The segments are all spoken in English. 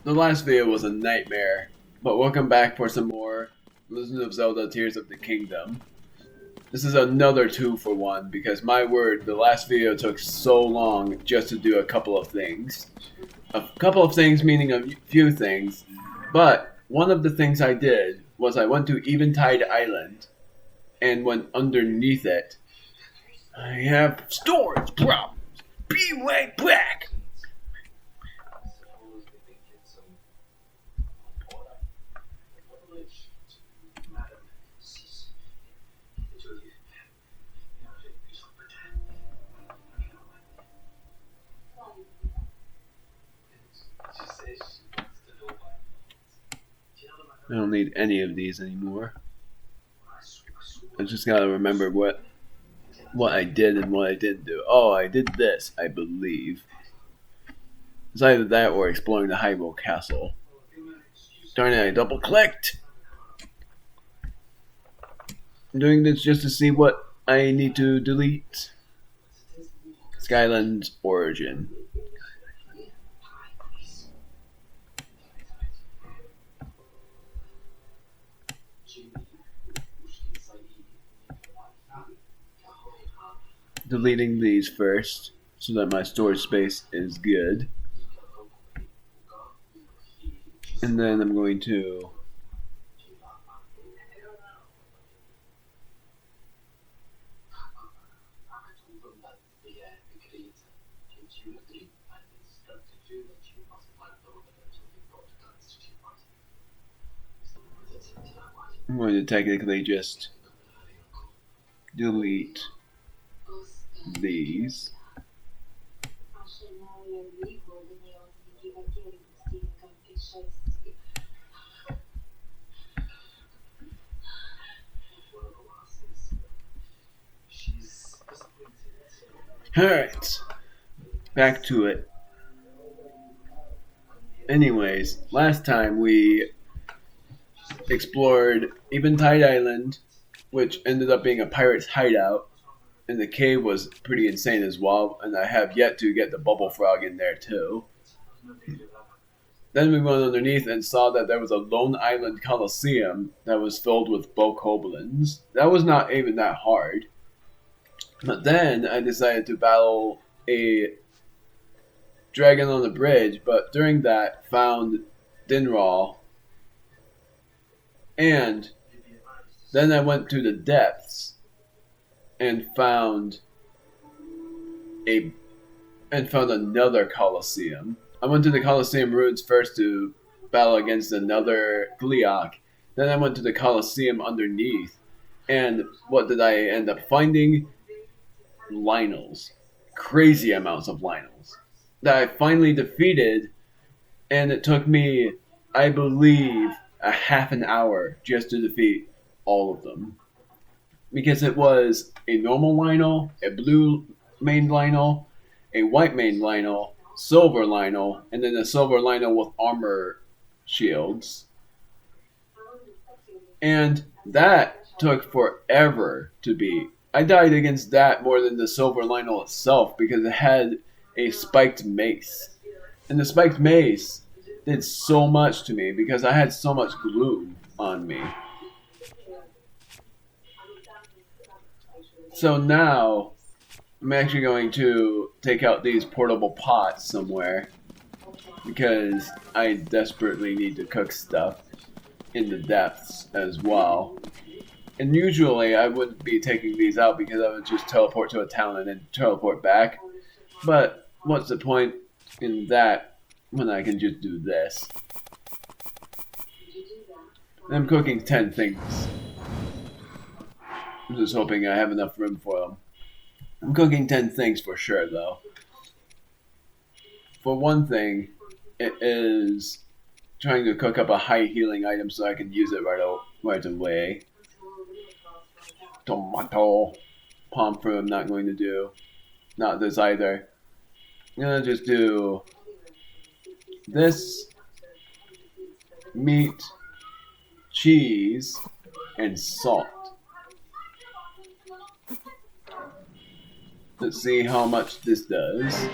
The last video was a nightmare, but welcome back for some more Legend of Zelda Tears of the Kingdom. This is another 2 for 1 because my word, the last video took so long just to do a couple of things. A couple of things meaning a few things, but one of the things I did was I went to Eventide Island and went underneath it. I have storage problems. Be right back! I don't need any of these anymore. I just gotta remember what I did and what I didn't do. Oh, I did this, I believe. It's either that or exploring the Hyrule Castle. Darn it, I double clicked! I'm doing this just to see what I need to delete. Skyland's origin. Deleting these first so that my storage space is good. And then I'm going to technically just delete these. Alright, back to it. Anyways, last time we explored Eventide Island, which ended up being a pirate's hideout, and the cave was pretty insane as well, and I have yet to get the bubble frog in there too. Then we went underneath and saw that there was a Lone Island Coliseum that was filled with bokoblins. That was not even that hard. But then I decided to battle a dragon on the bridge, but during that found Dinral. And then I went to the depths and found another Coliseum. I went to the Coliseum ruins first to battle against another Gleeok. Then I went to the Coliseum underneath. And what did I end up finding? Lynels. Crazy amounts of Lynels. That I finally defeated. And it took me, I believe, a half an hour just to defeat all of them. Because it was a normal Lynel, a blue main Lynel, a white main Lynel, silver Lynel, and then a silver Lynel with armor shields. And that took forever to beat. I died against that more than the silver Lynel itself because it had a spiked mace. And the spiked mace did so much to me because I had so much glue on me. So now, I'm actually going to take out these portable pots somewhere because I desperately need to cook stuff in the depths as well. And usually I wouldn't be taking these out because I would just teleport to a town and then teleport back. But what's the point in that when I can just do this? I'm cooking 10 things. I'm just hoping I have enough room for them. I'm cooking 10 things for sure, though. For one thing, it is trying to cook up a high healing item so I can use it right away. Tomato. Palm fruit I'm not going to do. Not this either. I'm going to just do this, meat, cheese, and salt. Let's see how much this does.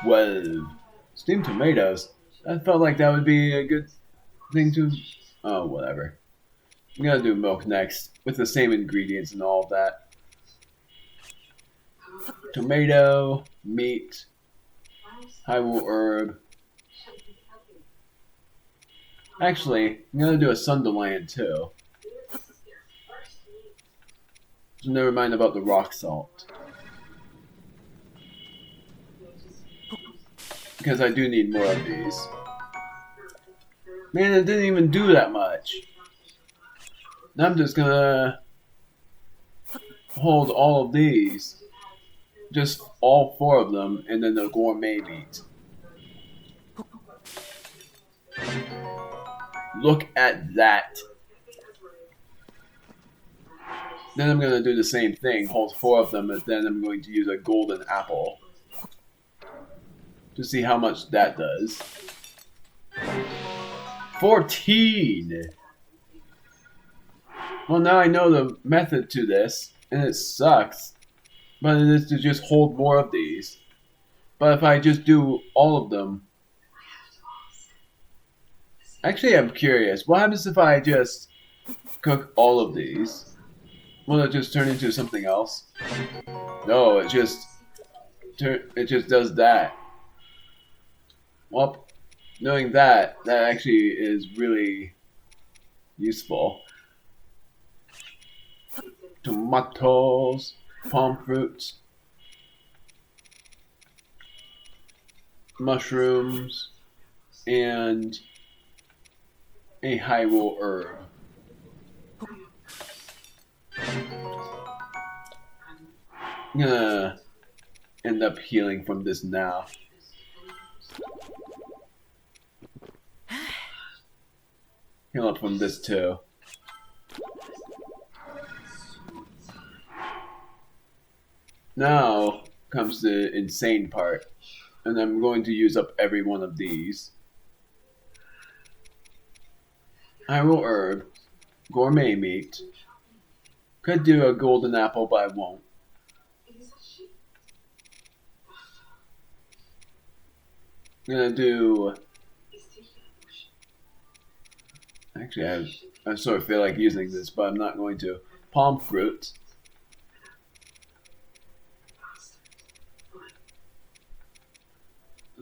12. Steamed tomatoes. I felt like that would be a good thing to... Oh, whatever. I'm gonna do milk next, with the same ingredients and all of that. Tomato, meat, Hyrule herb. Actually, I'm gonna do a Sunderland too. So never mind about the rock salt. Because I do need more of these. Man, it didn't even do that much. Now I'm just gonna hold all of these. Just all 4 of them, and then the gourmet meat. Look at that. Then I'm gonna do the same thing, hold 4 of them, and then I'm going to use a golden apple. To see how much that does. 14! Well, now I know the method to this, and it sucks. But it is to just hold more of these. But if I just do all of them... Actually, I'm curious. What happens if I just cook all of these? Will it just turn into something else? No, it just does that. Well, knowing that actually is really useful. Tomatoes, palm fruits, mushrooms, and a Hyrule herb. I'm gonna end up healing from this now. Heal up from this too. Now comes the insane part, and I'm going to use up every one of these. Hyrule herb, gourmet meat. Could do a golden apple, but I won't. I'm gonna do... Actually, I sort of feel like using this, but I'm not going to. Palm fruit.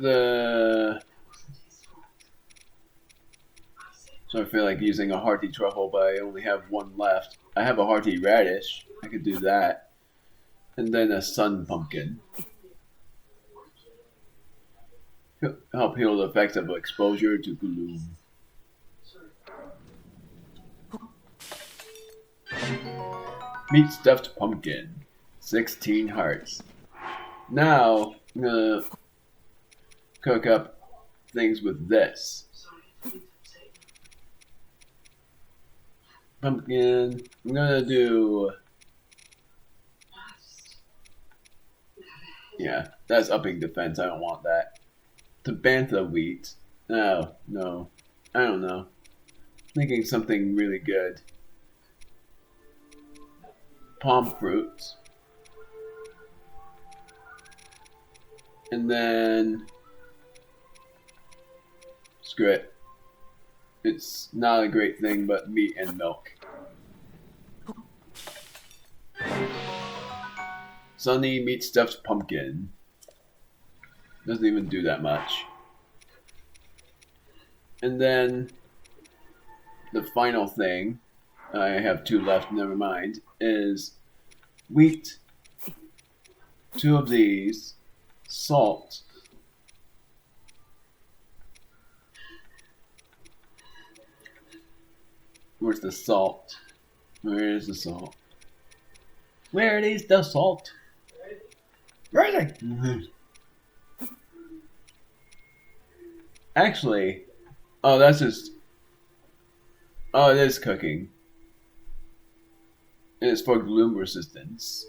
So I feel like using a hearty truffle, but I only have 1 left. I have a hearty radish. I could do that. And then a sun pumpkin. Help heal the effects of exposure to gloom. Meat stuffed pumpkin. 16 hearts. Now, I'm gonna cook up things with this. Pumpkin. I'm gonna do... Yeah, that's upping defense. I don't want that. Tabantha wheat. No. I don't know. Thinking something really good. Palm fruits. And then... Screw it. It's not a great thing, but meat and milk. Sunny meat stuffed pumpkin. Doesn't even do that much. And then the final thing, I have 2 left, never mind, is wheat, 2 of these, salt, where's the salt? Where is the salt? Where is the salt? Where is it? Actually, oh, that's just... Oh, it is cooking. It is for gloom resistance.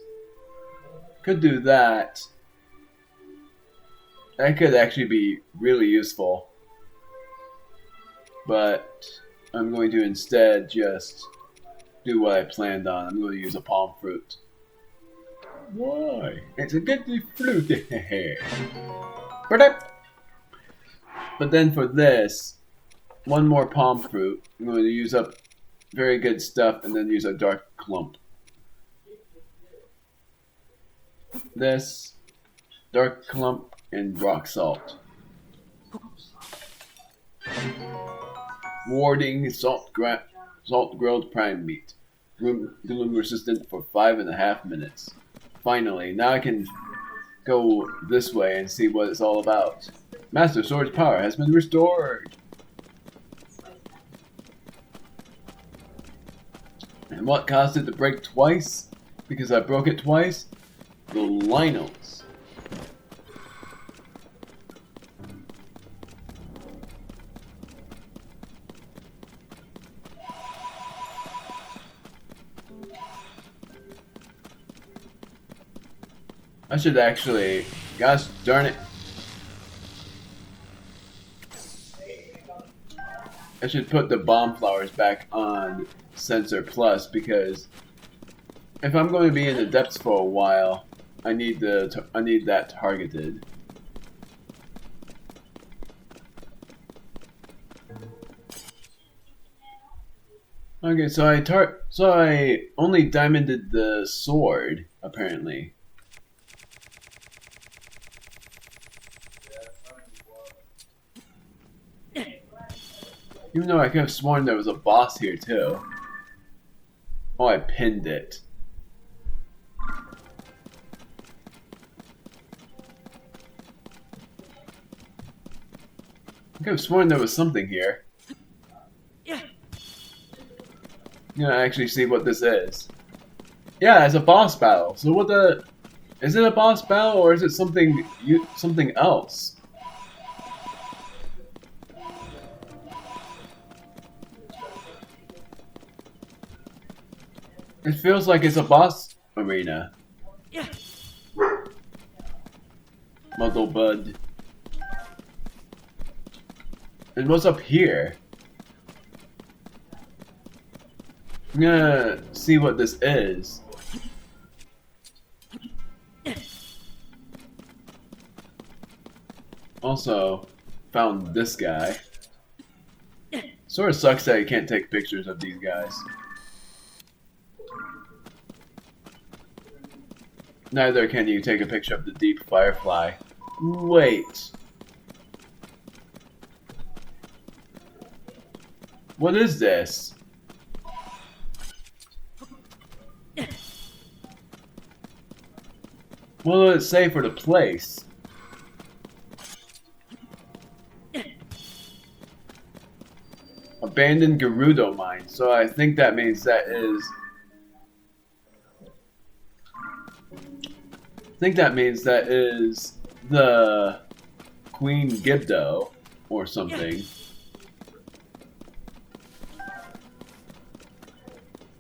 Could do that. That could actually be really useful. But I'm going to instead just do what I planned on. I'm going to use a palm fruit. Why? It's a good fruit. But then for this, one more palm fruit. I'm going to use up very good stuff and then use a dark clump. This, dark clump, and rock salt. Warding salt grilled prime meat. Gloom resistant for 5.5 minutes. Finally, now I can go this way and see what it's all about. Master Sword's power has been restored. And what caused it to break twice? Because I broke it twice? The Lionels. I should actually, gosh darn it. I should put the bomb flowers back on Sensor Plus because if I'm going to be in the depths for a while, I need that targeted. Okay, so I only diamonded the sword apparently. Even though I could have sworn there was a boss here too. Oh, I pinned it. I could have sworn there was something here. Yeah, actually see what this is. Yeah, it's a boss battle. So what the... Is it a boss battle or is it something else? It feels like it's a boss arena. Muddle Bud. And what's up here? I'm gonna see what this is. Also, found this guy. Sort of sucks that you can't take pictures of these guys. Neither can you take a picture of the deep firefly. Wait. What is this? What will it say for the place? Abandoned Gerudo mine. So I think that means that is... I think that means that is the Queen Gibdo or something.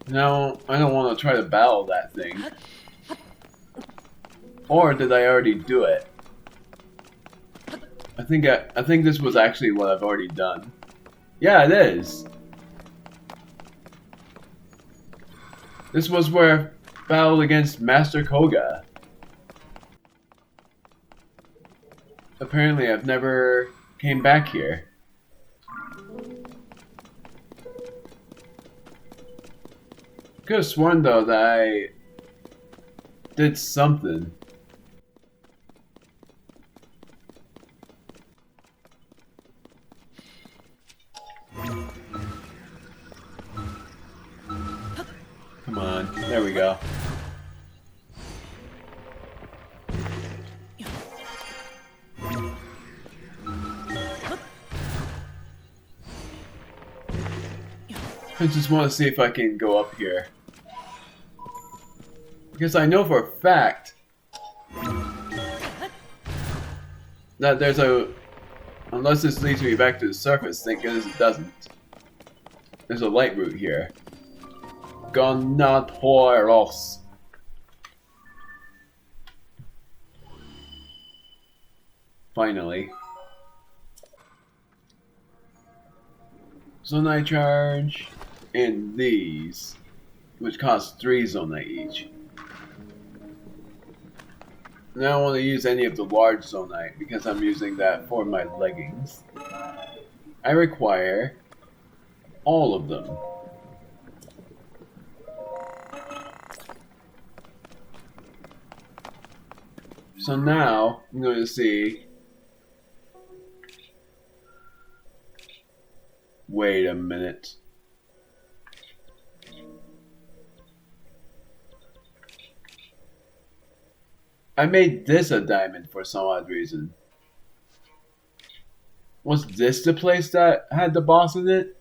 No, I don't want to try to battle that thing. Or did I already do it? I think this was actually what I've already done. Yeah, it is. This was where I battled against Master Koga. Apparently, I've never came back here. Could have sworn though that I did something. Come on, there we go. I just want to see if I can go up here. Because I know for a fact that there's a... Unless this leads me back to the surface, thank goodness it doesn't. There's a light route here. Gonatoros. Finally. Zonai charge. And these. Which cost 3 zonai each. I don't want to use any of the large zonite because I'm using that for my leggings. I require all of them. So now I'm going to see. Wait a minute. I made this a diamond for some odd reason. Was this the place that had the boss in it?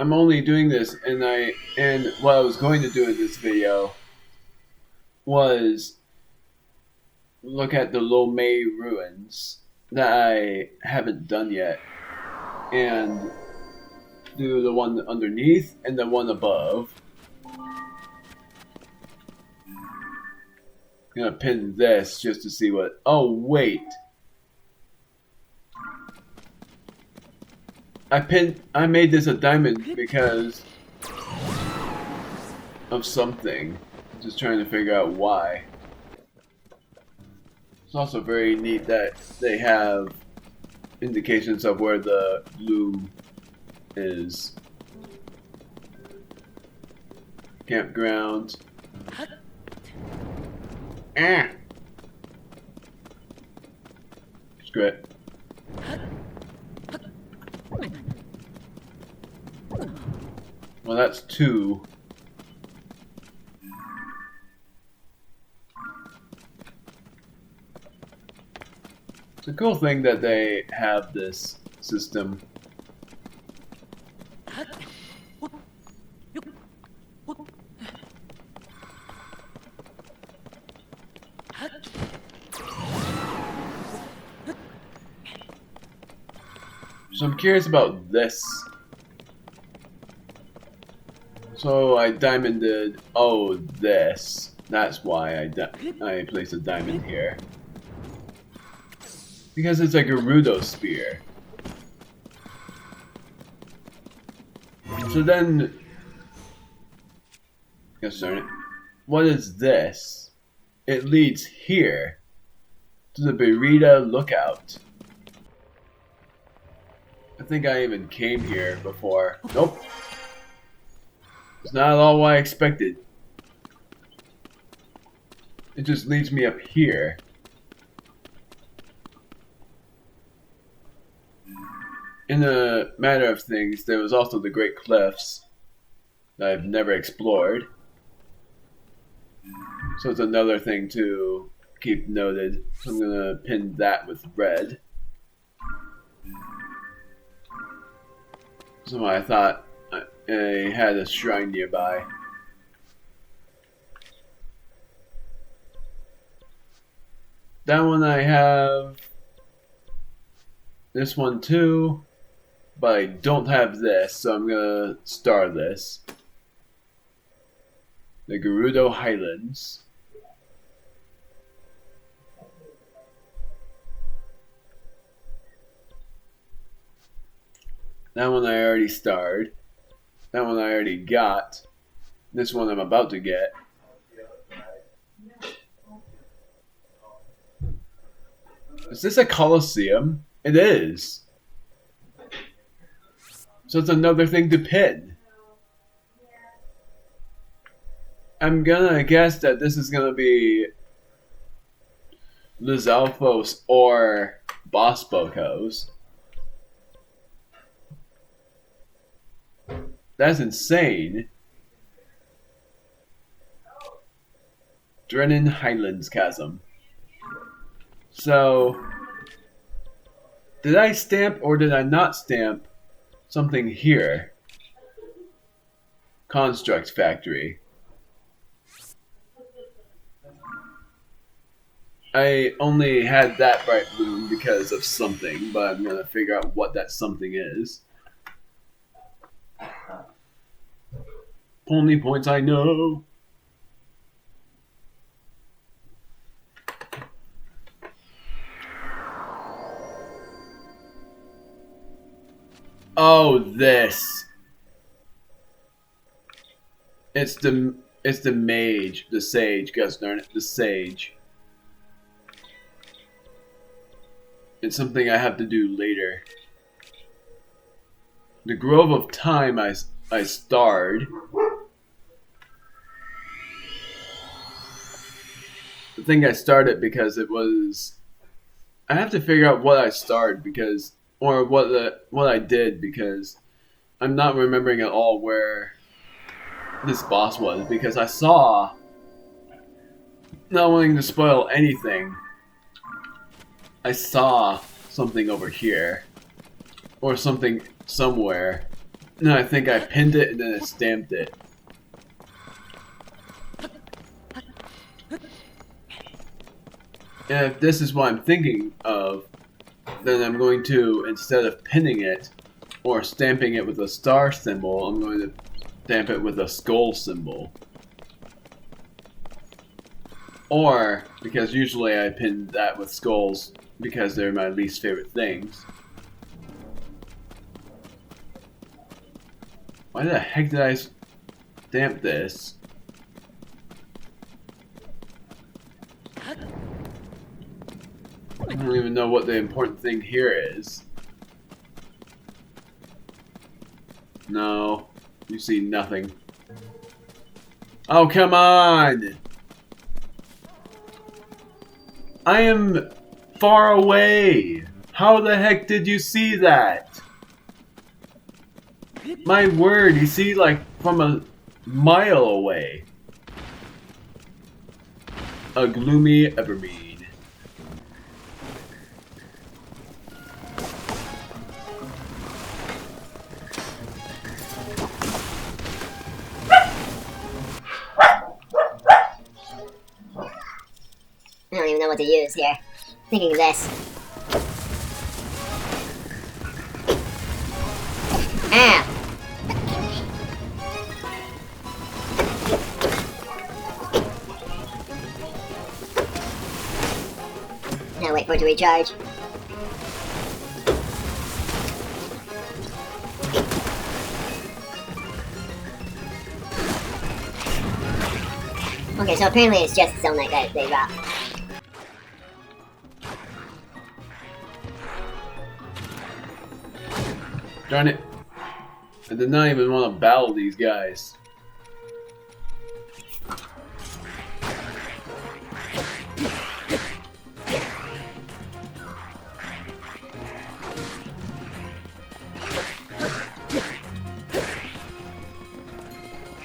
I'm only doing this and what I was going to do in this video was look at the Lomé ruins that I haven't done yet and do the one underneath and the one above. I'm gonna pin this just to see what. Oh wait, I made this a diamond because of something. Just trying to figure out why. It's also very neat that they have indications of where the loom is. Campground. Ah! Screw it. Well, that's two. It's a cool thing that they have this system. So I'm curious about this. So I diamonded. Oh, this. That's why I placed a diamond here. Because it's a Gerudo spear. So then, gosh darn it, what is this? It leads here to the Berita Lookout. I think I even came here before. Nope. It's not at all what I expected. It just leads me up here. In the matter of things, there was also the Great Cliffs that I've never explored. So it's another thing to keep noted. So I'm gonna pin that with red. So I thought I had a shrine nearby. That one I have. This one too. But I don't have this, so I'm gonna star this. The Gerudo Highlands. That one I already starred. That one I already got. This one I'm about to get. Is this a Colosseum? It is. So it's another thing to pin. I'm gonna guess that this is gonna be Lizalfos or Bospokos. That's insane. Drennan Highlands Chasm. So, did I stamp or did I not stamp something here? Construct Factory. I only had that bright blue because of something, but I'm gonna figure out what that something is. Only points I know. Oh, this. It's It's the mage, the sage, gosh darn it, the sage. It's something I have to do later. The Grove of Time I starred. I think I started because it was... I have to figure out what I started because... Or what I did because... I'm not remembering at all where this boss was because I saw... Not wanting to spoil anything. I saw something over here. Or something somewhere. And I think I pinned it and then I stamped it. And if this is what I'm thinking of, then I'm going to, instead of pinning it or stamping it with a star symbol, I'm going to stamp it with a skull symbol. Or, because usually I pin that with skulls because they're my least favorite things. Why the heck did I stamp this? I don't even know what the important thing here is. No, you see nothing. Oh, come on! I am far away! How the heck did you see that? My word, you see like from a mile away. A gloomy evermead. I don't even know what to use here. Thinking of this. Ow! Now wait for it to recharge. Okay, so apparently it's just Zelda that they drop. Darn it. I did not even want to battle these guys.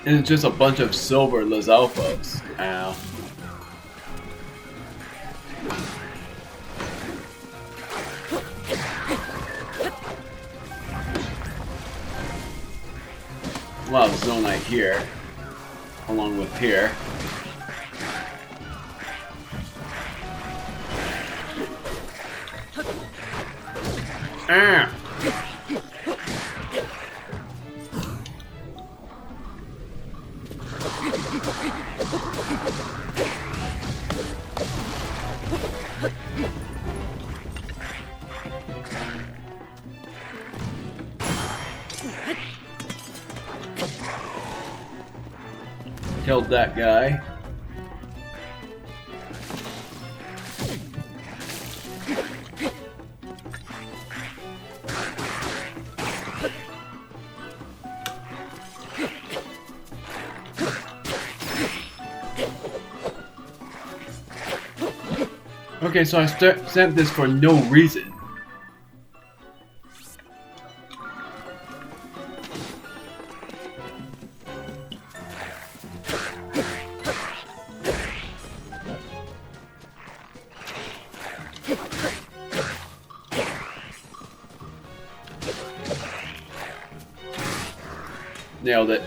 And it's just a bunch of silver Lizalfos. Ow. A lot of Zonite here, along with here. Ah! Killed that guy. Okay, so I sent this for no reason. Nailed it.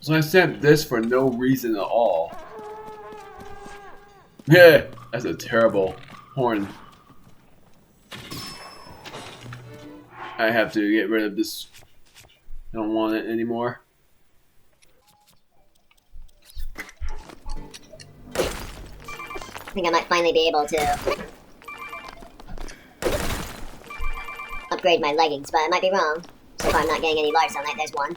So I sent this for no reason at all. Yeah, that's a terrible horn. I have to get rid of this. I don't want it anymore. I think I might finally be able to upgrade my leggings, but I might be wrong. So far I'm not getting any large sunlight, there's one.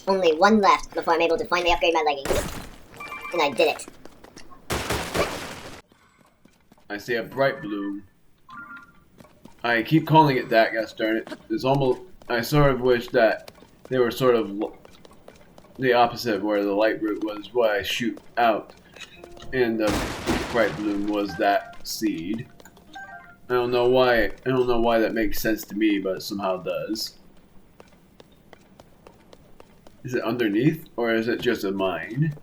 Only one left before I'm able to finally upgrade my leggings. And I did it. I see a bright bloom. I keep calling it that, gosh darn it. It's almost... I sort of wish that they were sort of the opposite, where the light root was what I shoot out. And the bright bloom was that seed. I don't know why that makes sense to me, but it somehow does. Is it underneath, or is it just a mine?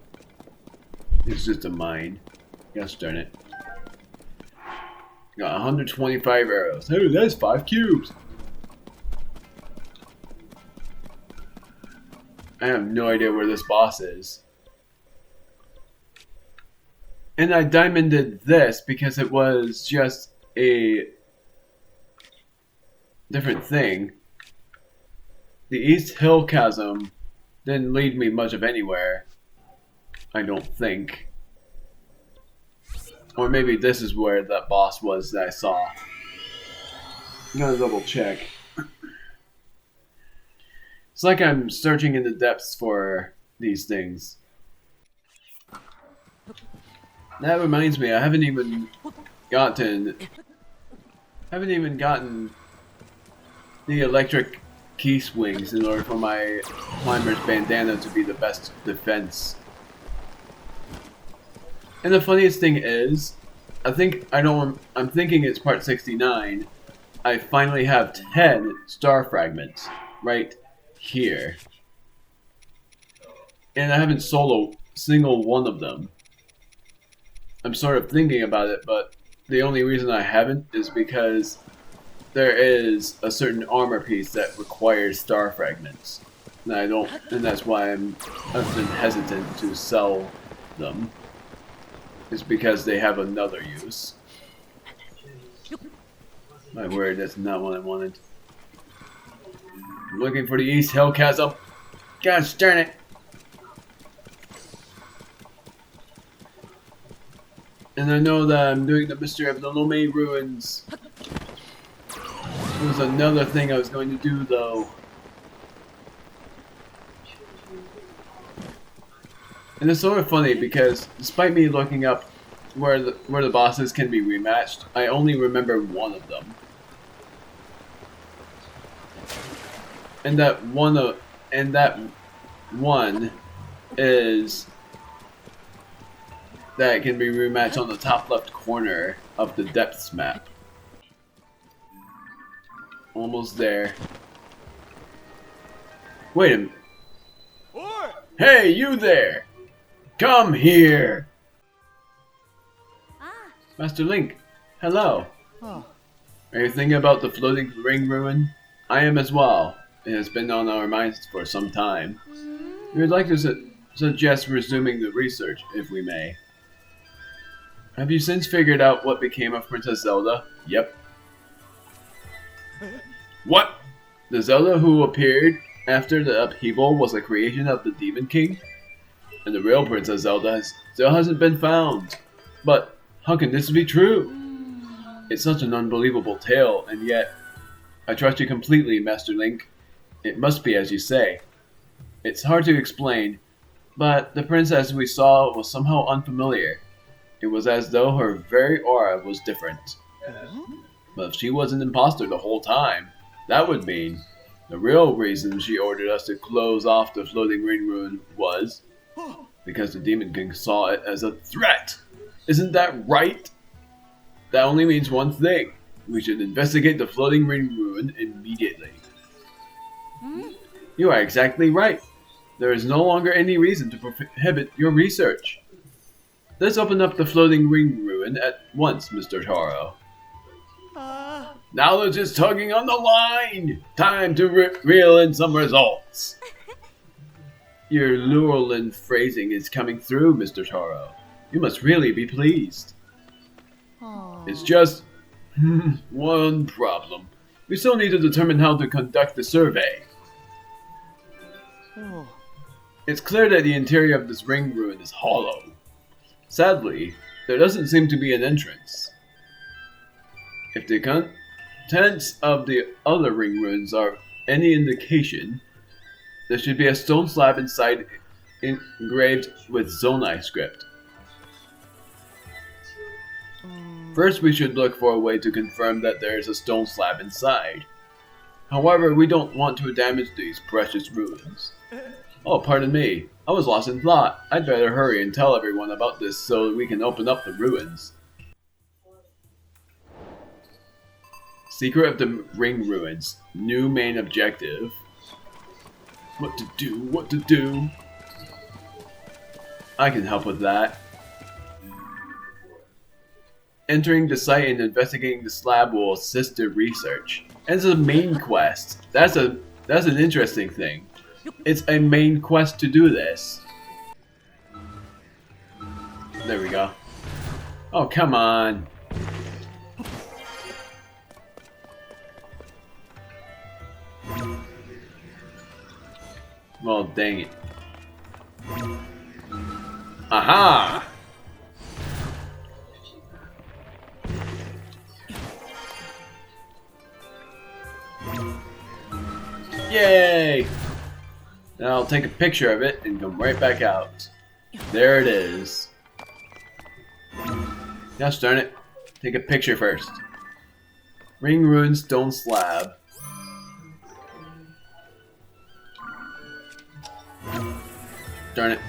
It's just a mine. Gosh darn it. Got 125 arrows. Hey, that's 5 cubes! I have no idea where this boss is. And I diamonded this because it was just a different thing. The East Hill Chasm didn't lead me much of anywhere. I don't think. Or maybe this is where that boss was that I saw. I'm gonna double check. It's like I'm searching in the depths for these things. That reminds me, I haven't even gotten the electric key swings in order for my climber's bandana to be the best defense. And the funniest thing is, I'm thinking it's part 69. I finally have 10 star fragments right here. And I haven't sold a single one of them. I'm sort of thinking about it, but the only reason I haven't is because there is a certain armor piece that requires star fragments. And that's why I've been hesitant to sell them. It's because they have another use. My word, that's not what I wanted. I'm looking for the East Hill Chasm. Gosh darn it! And I know that I'm doing the mystery of the Lome Ruins. There was another thing I was going to do, though. And it's sort of funny because, despite me looking up where the bosses can be rematched, I only remember one of them. And that one is that it can be rematched on the top left corner of the depths map. Almost there. Wait a minute. Hey, you there! Come here! Master Link, hello. Are you thinking about the floating ring ruin? I am as well. It has been on our minds for some time. We would like to suggest resuming the research, if we may. Have you since figured out what became of Princess Zelda? Yep. What? The Zelda who appeared after the upheaval was a creation of the Demon King? And the real Princess Zelda still hasn't been found. But how can this be true? It's such an unbelievable tale, and yet I trust you completely, Master Link. It must be as you say. It's hard to explain, but the princess we saw was somehow unfamiliar. It was as though her very aura was different. But if she was an imposter the whole time, that would mean the real reason she ordered us to close off the floating ring ruin was because the Demon King saw it as a threat. Isn't that right? That only means one thing. We should investigate the floating ring ruin immediately. You are exactly right. There is no longer any reason to prohibit your research. Let's open up the floating ring ruin at once, Mr. Taro. Knowledge is tugging on the line! Time to reel in some results. Your Lurelin phrasing is coming through, Mr. Taro. You must really be pleased. It's just one problem. We still need to determine how to conduct the survey. It's clear that the interior of this ring ruin is hollow. Sadly, there doesn't seem to be an entrance. If the contents of the other ring ruins are any indication, there should be a stone slab inside engraved with Zonai script. First, we should look for a way to confirm that there is a stone slab inside. However, we don't want to damage these precious ruins. Oh, pardon me. I was lost in thought. I'd better hurry and tell everyone about this so we can open up the ruins. Secret of the Ring Ruins. New main objective. What to do? What to do? I can help with that. Entering the site and investigating the slab will assist the research. And it's a main quest. That's an interesting thing. It's a main quest to do this. There we go. Oh, come on. Well, dang it. Aha! Yay! Now I'll take a picture of it and come right back out. There it is. Gosh darn it. Take a picture first. Ring Ruin Stone Slab. Darn it.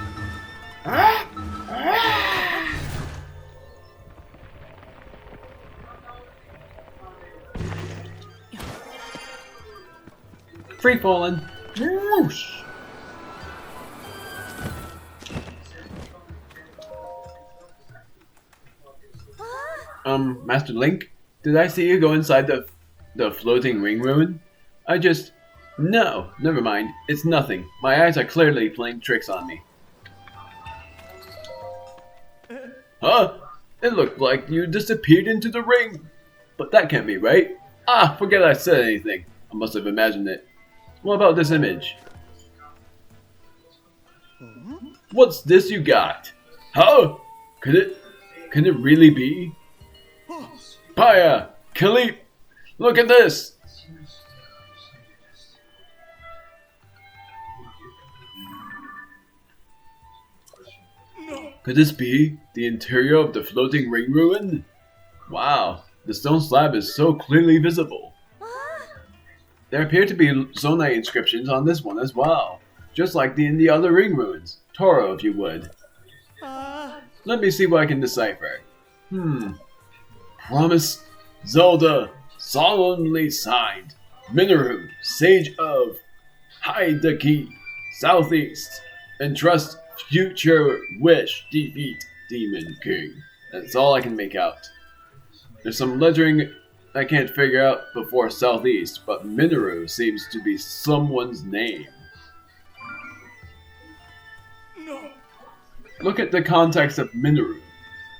Free falling. Whoosh. Master Link, did I see you go inside the floating ring ruin? No, never mind. It's nothing. My eyes are clearly playing tricks on me. Huh? It looked like you disappeared into the ring. But that can't be right. Ah, forget I said anything. I must have imagined it. What about this image? What's this you got? Huh? Could it really be? Paya! Kalip! Look at this! Could this be the interior of the floating ring ruin? Wow, the stone slab is so clearly visible. There appear to be Zonai inscriptions on this one as well, just like in the other ring ruins. Toro, if you would. Let me see what I can decipher. Promise, Zelda, solemnly signed. Mineru, Sage of Hide the Key, Southeast. Entrust future wish, defeat Demon King. That's all I can make out. There's some lettering I can't figure out before Southeast, but Mineru seems to be someone's name. No. Look at the context of Mineru.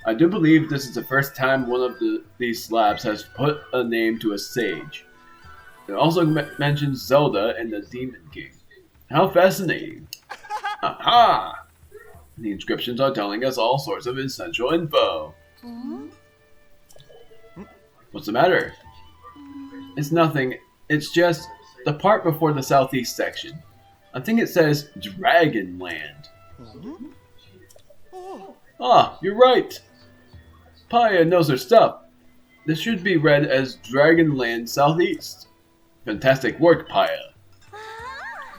I do believe this is the first time one of these slabs has put a name to a sage. It also mentions Zelda and the Demon King. How fascinating. Aha! The inscriptions are telling us all sorts of essential info. What's the matter? It's nothing. It's just the part before the southeast section. I think it says Dragonland. Ah, you're right. Paya knows her stuff. This should be read as Dragonland Southeast. Fantastic work, Paya.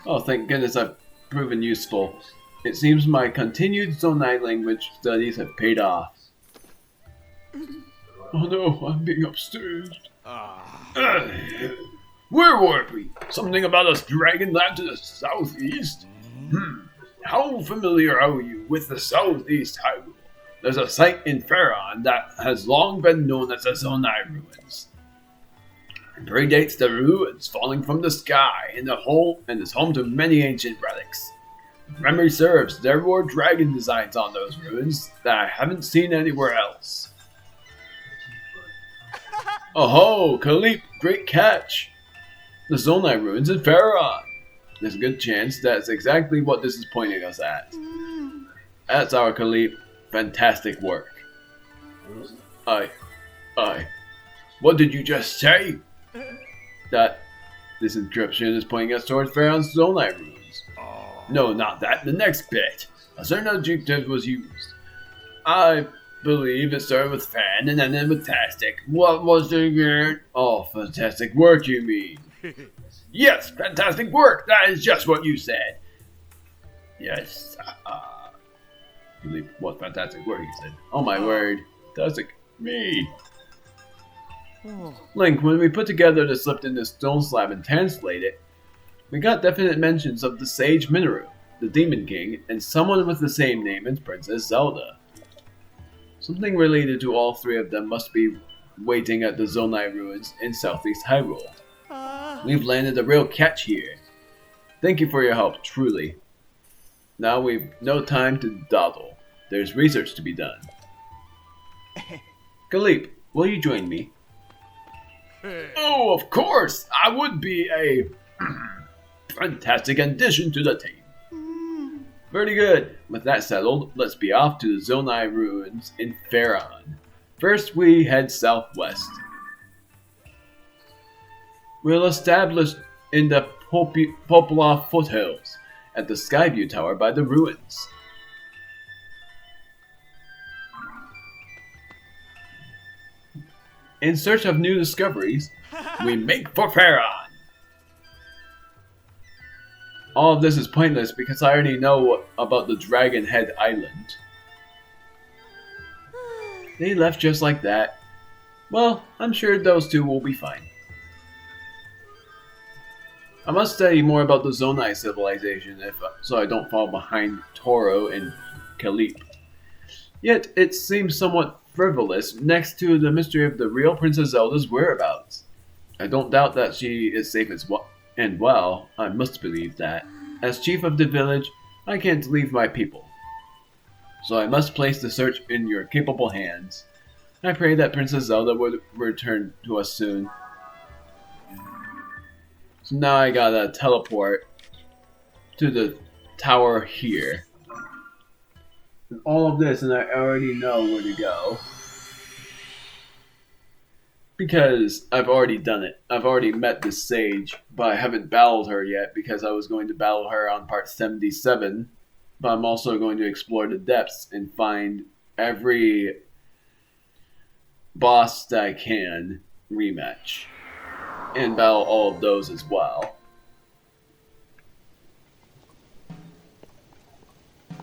Oh, thank goodness I've proven useful. It seems my continued Zonai language studies have paid off. Oh no, I'm being upstaged. Where were we? Something about a Dragonland to the southeast? How familiar are you with the southeast Hyrule? There's a site in Faron that has long been known as the Zonai Ruins. It predates the ruins falling from the sky and is home to many ancient relics. If memory serves, there were dragon designs on those ruins that I haven't seen anywhere else. Oh ho, Kalip, great catch! The Zonai Ruins in Faron! there's a good chance that's exactly what this is pointing us at. That's our Khalif. Fantastic work. What did you just say? That this inscription is pointing us towards Pharaoh's Zonai ruins. No, not that. The next bit. A certain adjective was used. I believe it started with fan and ended with tastic. What was it again? Oh, fantastic work, you mean? Yes, fantastic work. That is just what you said. Yes. What fantastic work, he said. Oh my word. Fantastic. Me. Link, when we put together the slipped in the stone slab and translate it, we got definite mentions of the sage Mineru, the Demon King, and someone with the same name as Princess Zelda. Something related to all three of them must be waiting at the Zonai ruins in southeast Hyrule. We've landed a real catch here. Thank you for your help, truly. Now we've no time to dawdle. There's research to be done. Khalif, will you join me? Oh, of course! I would be a fantastic addition to the team. Very good. With that settled, let's be off to the Zonai ruins in Faron. First, we head southwest. We'll establish in the Poplar foothills at the Skyview Tower by the ruins. In search of new discoveries, we make for Faron. All of this is pointless because I already know about the Dragon Head Island. They left just like that. Well, I'm sure those two will be fine. I must study more about the Zonai civilization so I don't fall behind Toro and Khalif. Yet, it seems somewhat frivolous next to the mystery of the real Princess Zelda's whereabouts. I don't doubt that she is safe and well. I must believe that. As chief of the village, I can't leave my people. So I must place the search in your capable hands. I pray that Princess Zelda would return to us soon. So now I gotta teleport to the tower here. And all of this, and I already know where to go. Because I've already done it. I've already met this sage, but I haven't battled her yet because I was going to battle her on part 77. But I'm also going to explore the depths and find every boss that I can rematch. And battle all of those as well.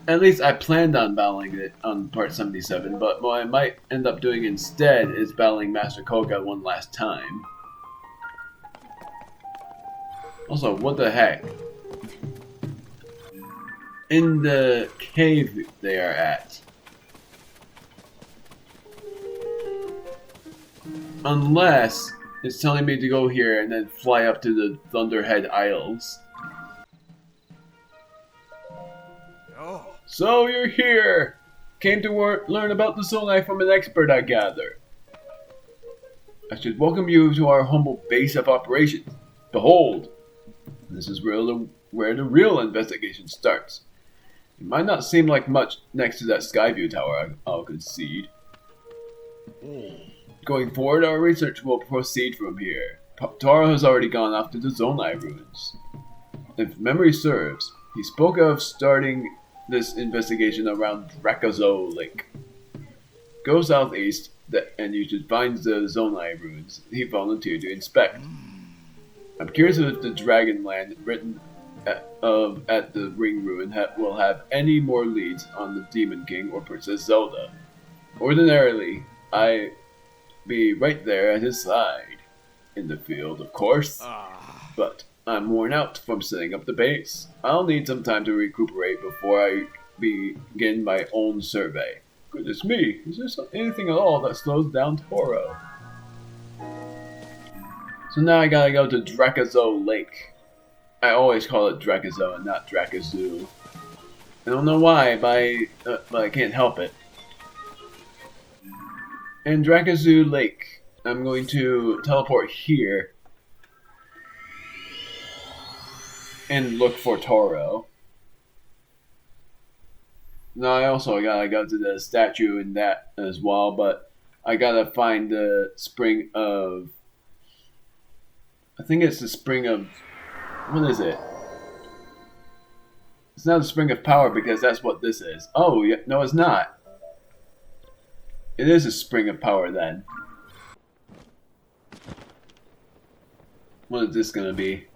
At least I planned on battling it on part 77, but what I might end up doing instead is battling Master Koga one last time. Also, what the heck? In the cave they are at. Unless it's telling me to go here and then fly up to the Thunderhead Isles. So you're here! Came to learn about the Zonai from an expert, I gather. I should welcome you to our humble base of operations. Behold, this is where the real investigation starts. It might not seem like much next to that Skyview Tower, I'll concede. Going forward, our research will proceed from here. Taro has already gone off to the Zonai ruins. If memory serves, he spoke of starting this investigation around Drakazo Lake. Go southeast, and you should find the Zonai ruins he volunteered to inspect. I'm curious if the Dragonland written at the Ring Ruin will have any more leads on the Demon King or Princess Zelda. Ordinarily, I be right there at his side. In the field, of course. But I'm worn out from setting up the base. I'll need some time to recuperate before I begin my own survey. Goodness me, is there anything at all that slows down Toro? So now I gotta go to Drakazo Lake. I always call it Drakazo and not Drakazoo. I don't know why, but I can't help it. In Drakazo Lake, I'm going to teleport here. and look for Toro. No, I also gotta go to the statue in that as well, but I gotta find the spring of. I think it's the spring of. What is it? It's not the spring of power because that's what this is. Oh, yeah, no, it's not. It is a spring of power then. What is this gonna be?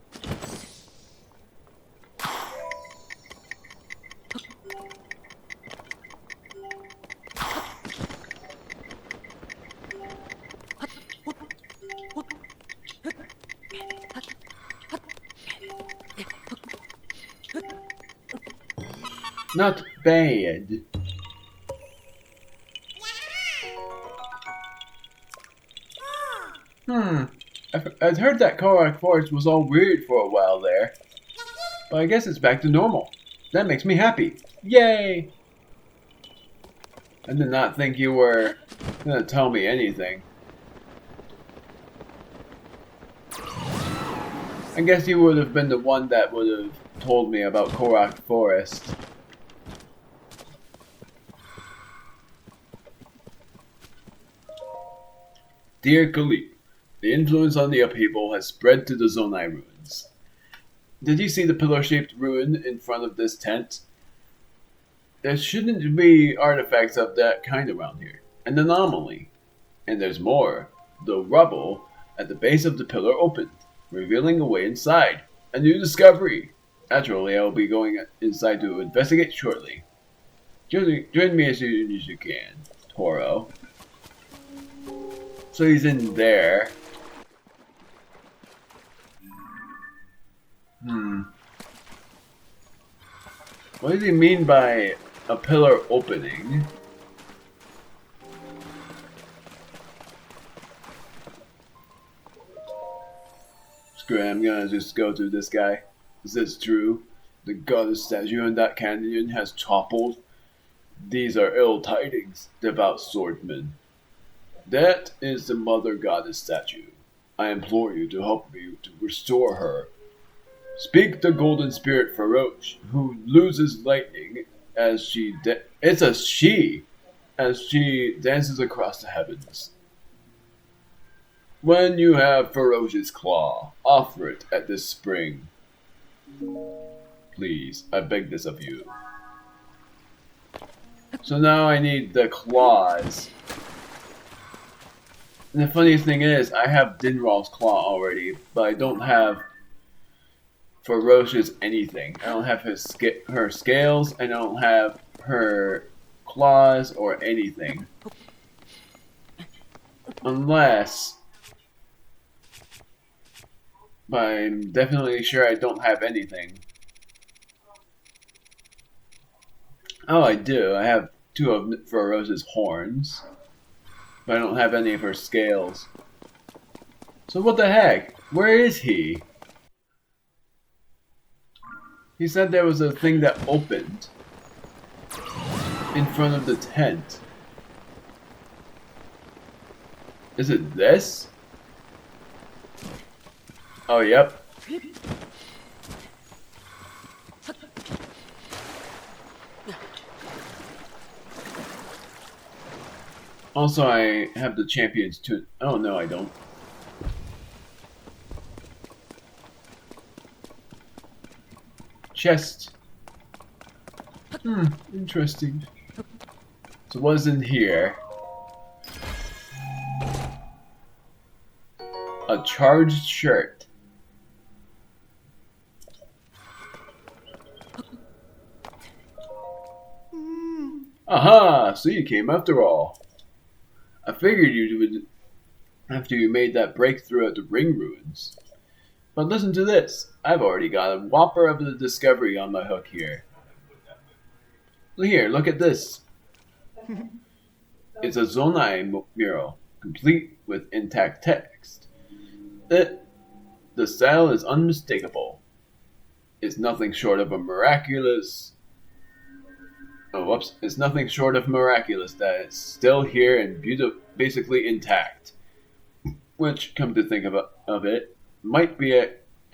Not bad. I'd heard that Kakariko Forest was all weird for a while there. But I guess it's back to normal. That makes me happy. Yay! I did not think you were gonna tell me anything. I guess you would have been the one that would have told me about Kakariko Forest. Dear Khalif, the influence on the upheaval has spread to the Zonai ruins. Did you see the pillar-shaped ruin in front of this tent? There shouldn't be artifacts of that kind around here. An anomaly. And there's more. The rubble at the base of the pillar opened, revealing a way inside. A new discovery. Naturally, I will be going inside to investigate shortly. Join me as soon as you can, Toro. So he's in there. What does he mean by a pillar opening? Screw it, I'm gonna just go to this guy. Is this true? The goddess statue in that canyon has toppled? These are ill tidings, devout swordsman. That is the mother goddess statue. I implore you to help me to restore her. Speak the golden spirit Feroce, who loses lightning as she it's a she as she dances across the heavens. When you have Feroce's claw, offer it at this spring. Please, I beg this of you. So now I need the claws. And the funniest thing is, I have Dinral's claw already, but I don't have Feroce's anything. I don't have her scales, I don't have her claws or anything. Unless... But I'm definitely sure I don't have anything. Oh, I do. I have 2 of Feroce's horns. But I don't have any of her scales. So what the heck? Where is he? He said there was a thing that opened in front of the tent. Is it this? Oh, yep. Also, I have the champions too. Oh, no, I don't. Chest. Interesting. So what's in here? A charged shirt. Aha! So you came after all. I figured you would after you made that breakthrough at the ring ruins. But listen to this. I've already got a whopper of the discovery on my hook here. Here, look at this. It's a Zonai mural, complete with intact text. The style is unmistakable. It's nothing short of a miraculous... Oh, whoops. It's nothing short of miraculous that it's still here and basically intact. Which, come to think of it, might be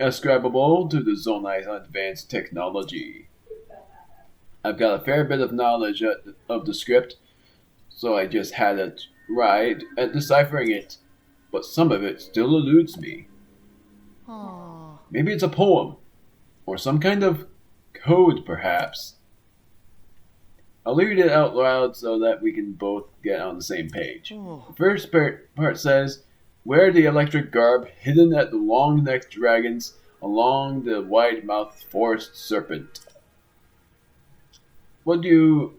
ascribable to the Zonai's advanced technology. I've got a fair bit of knowledge of the script, so I just had a try at deciphering it, but some of it still eludes me. Maybe it's a poem, or some kind of code, perhaps. I'll read it out loud so that we can both get on the same page. The first part says, wear the electric garb hidden at the long-necked dragons along the wide-mouthed forest serpent. What do you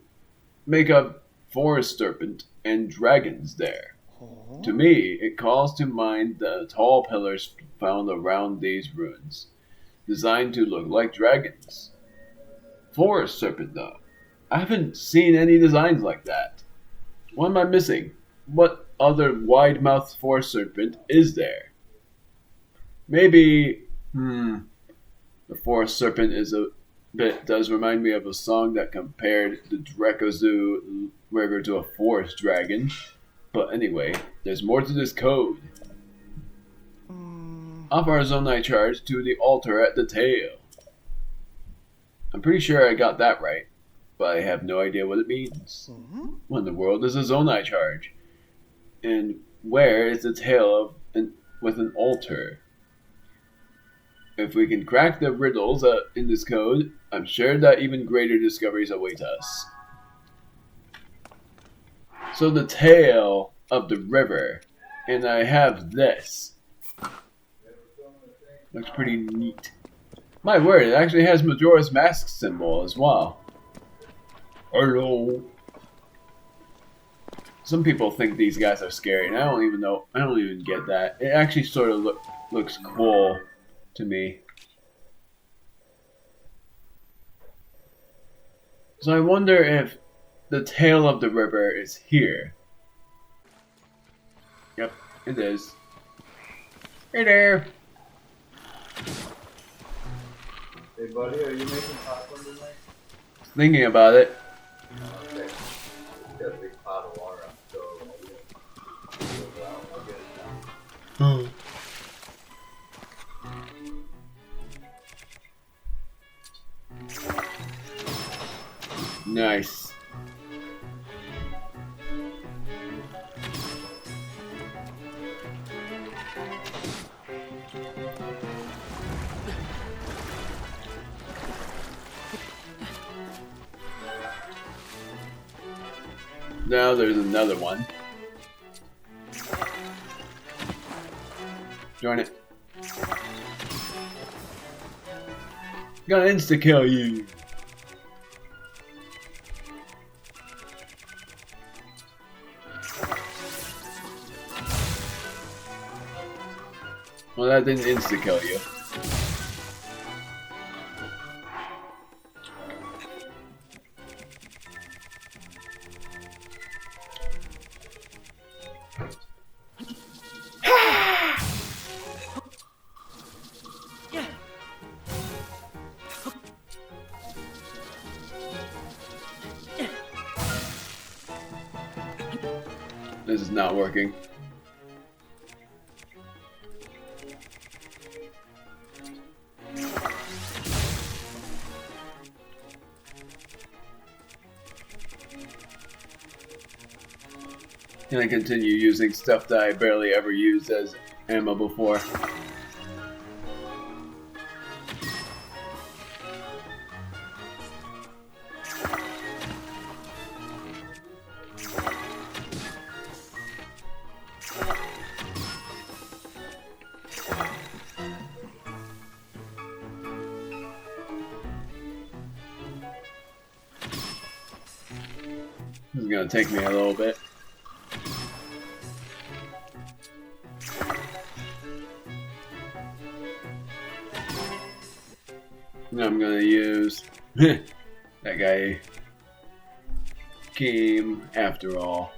make of forest serpent and dragons there? To me, it calls to mind the tall pillars found around these ruins, designed to look like dragons. Forest serpent, though. I haven't seen any designs like that. What am I missing? What other wide-mouthed forest serpent is there? Maybe, the forest serpent does remind me of a song that compared the Dracozu River to a forest dragon. But anyway, there's more to this code. Offer a Zonai charge to the altar at the tail. I'm pretty sure I got that right, but I have no idea what it means. What in the world is a Zonai charge? And where is the tail with an altar? If we can crack the riddles in this code, I'm sure that even greater discoveries await us. So the tail of the river, and I have this. Looks pretty neat. My word, it actually has Majora's Mask symbol as well. Hello. Some people think these guys are scary, and I don't even get that. It actually sort of looks cool to me. So I wonder if the tail of the river is here. Yep, it is. Hey there! Hey buddy, are you making popcorn tonight? Thinking about it. Okay. Got a big pot of water on the stove. I'll get it now. Nice. Now there's another one. Darn it. Gonna insta-kill you. Well, that didn't insta-kill you. This is not working. Can I continue using stuff that I barely ever used as ammo before? This is gonna take me a little bit. I'm gonna use that guy came after all.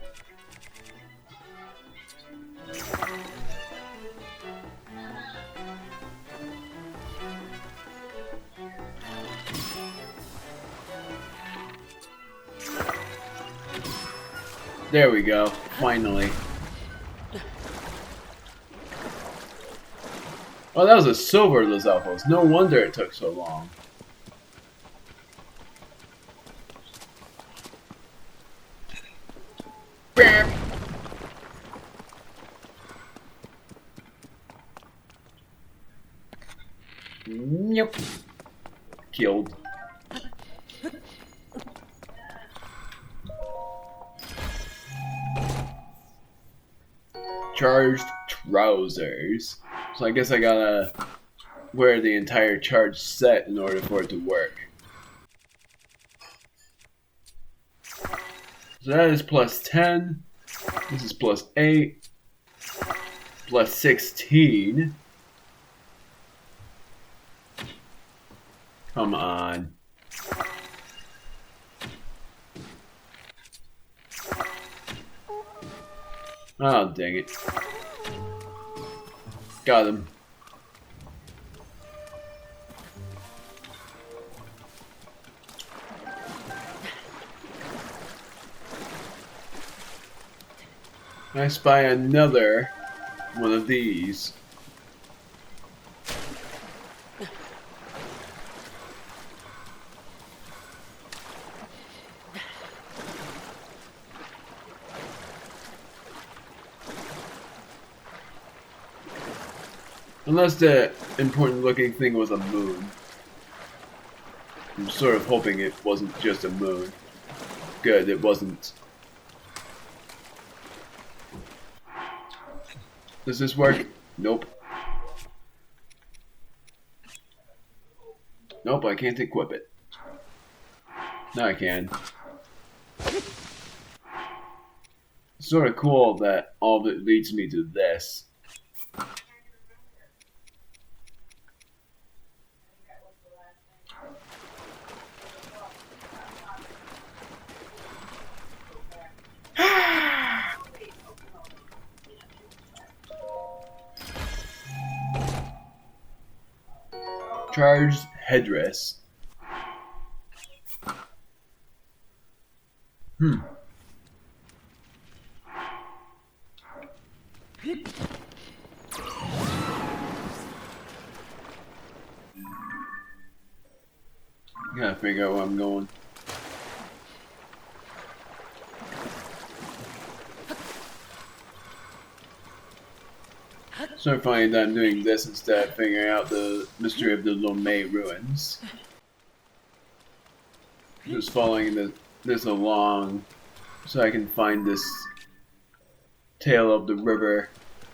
There we go, finally. Oh, that was a silver Lizalfos. No wonder it took so long. Bam! Nope. Killed. Charged trousers. So I guess I gotta wear the entire charge set in order for it to work. So that is plus 10. This is plus 8. Plus 16. Come on. Oh, dang it. Got him. I spy another one of these. Unless the important looking thing was a moon. I'm sort of hoping it wasn't just a moon. Good, it wasn't. Does this work? Nope. Nope, I can't equip it. Now I can. It's sort of cool that all of it leads me to this. Charged headdress. Gotta figure out where I'm going. So funny that I'm doing this instead of figuring out the mystery of the Lomé ruins. Just following this along so I can find this tail of the river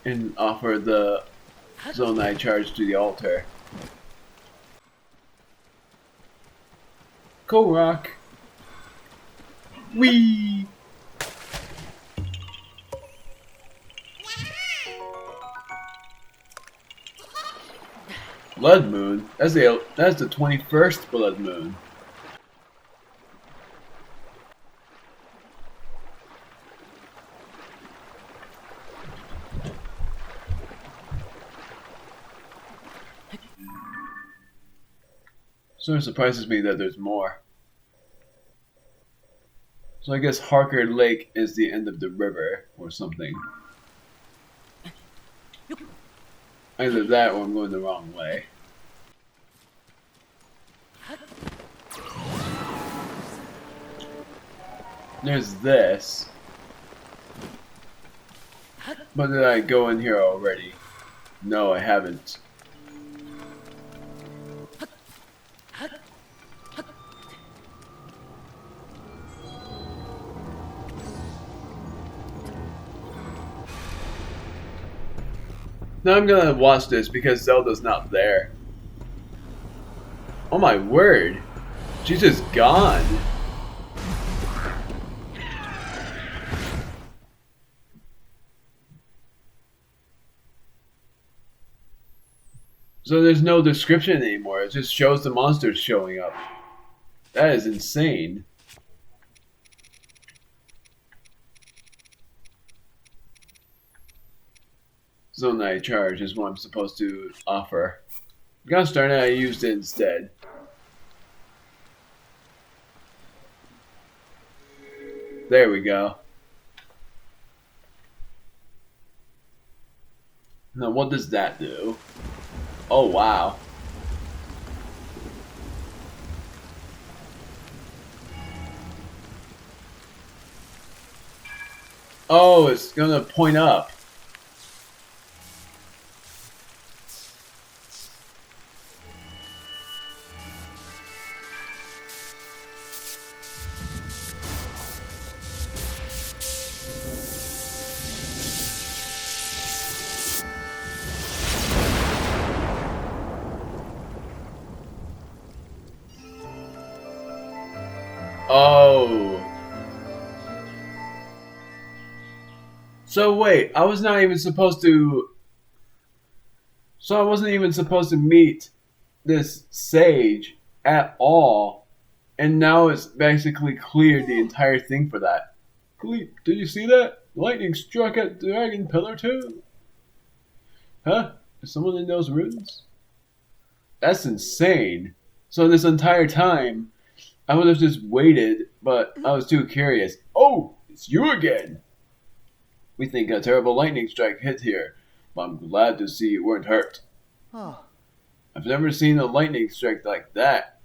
and offer the Zonai charge to the altar. Korok! Whee! Blood Moon? That's the 21st Blood Moon. Sort of surprises me that there's more. So I guess Harker Lake is the end of the river or something. Either that or I'm going the wrong way. There's this. But did I go in here already? No, I haven't. Now I'm gonna watch this because Zelda's not there. Oh my word! She's just gone! So there's no description anymore, it just shows the monsters showing up. That is insane. Zonai charge is what I'm supposed to offer. Gosh darn it, I used it instead. There we go. Now what does that do? Oh wow. Oh, it's gonna point up. Oh. So wait, I was not even supposed to. So I wasn't even supposed to meet this sage at all, and now it's basically cleared the entire thing for that. Did you see that? Lightning struck at Dragon Pillar 2. Huh? Is someone in those ruins? That's insane. So this entire time, I would have just waited, but I was too curious. Oh, it's you again. We think a terrible lightning strike hit here, but I'm glad to see you weren't hurt. Oh. I've never seen a lightning strike like that.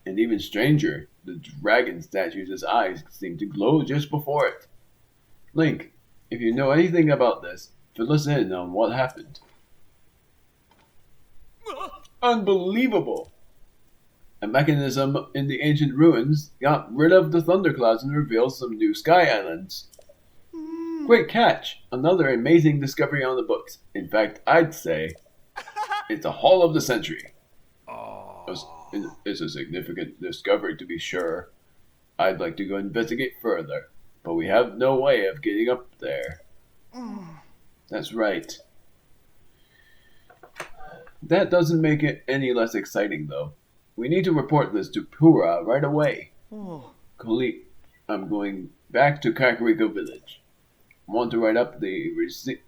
And even stranger, the dragon statue's eyes seem to glow just before it. Link, if you know anything about this, fill us in on what happened. Unbelievable! A mechanism in the ancient ruins got rid of the thunderclouds and revealed some new sky islands. Great catch! Another amazing discovery on the books. In fact, I'd say it's a haul of the century. It's a significant discovery to be sure. I'd like to go investigate further, but we have no way of getting up there. That's right. That doesn't make it any less exciting, though. We need to report this to Pura right away. Oh. Khalid, I'm going back to Kakariko Village. I want to write up the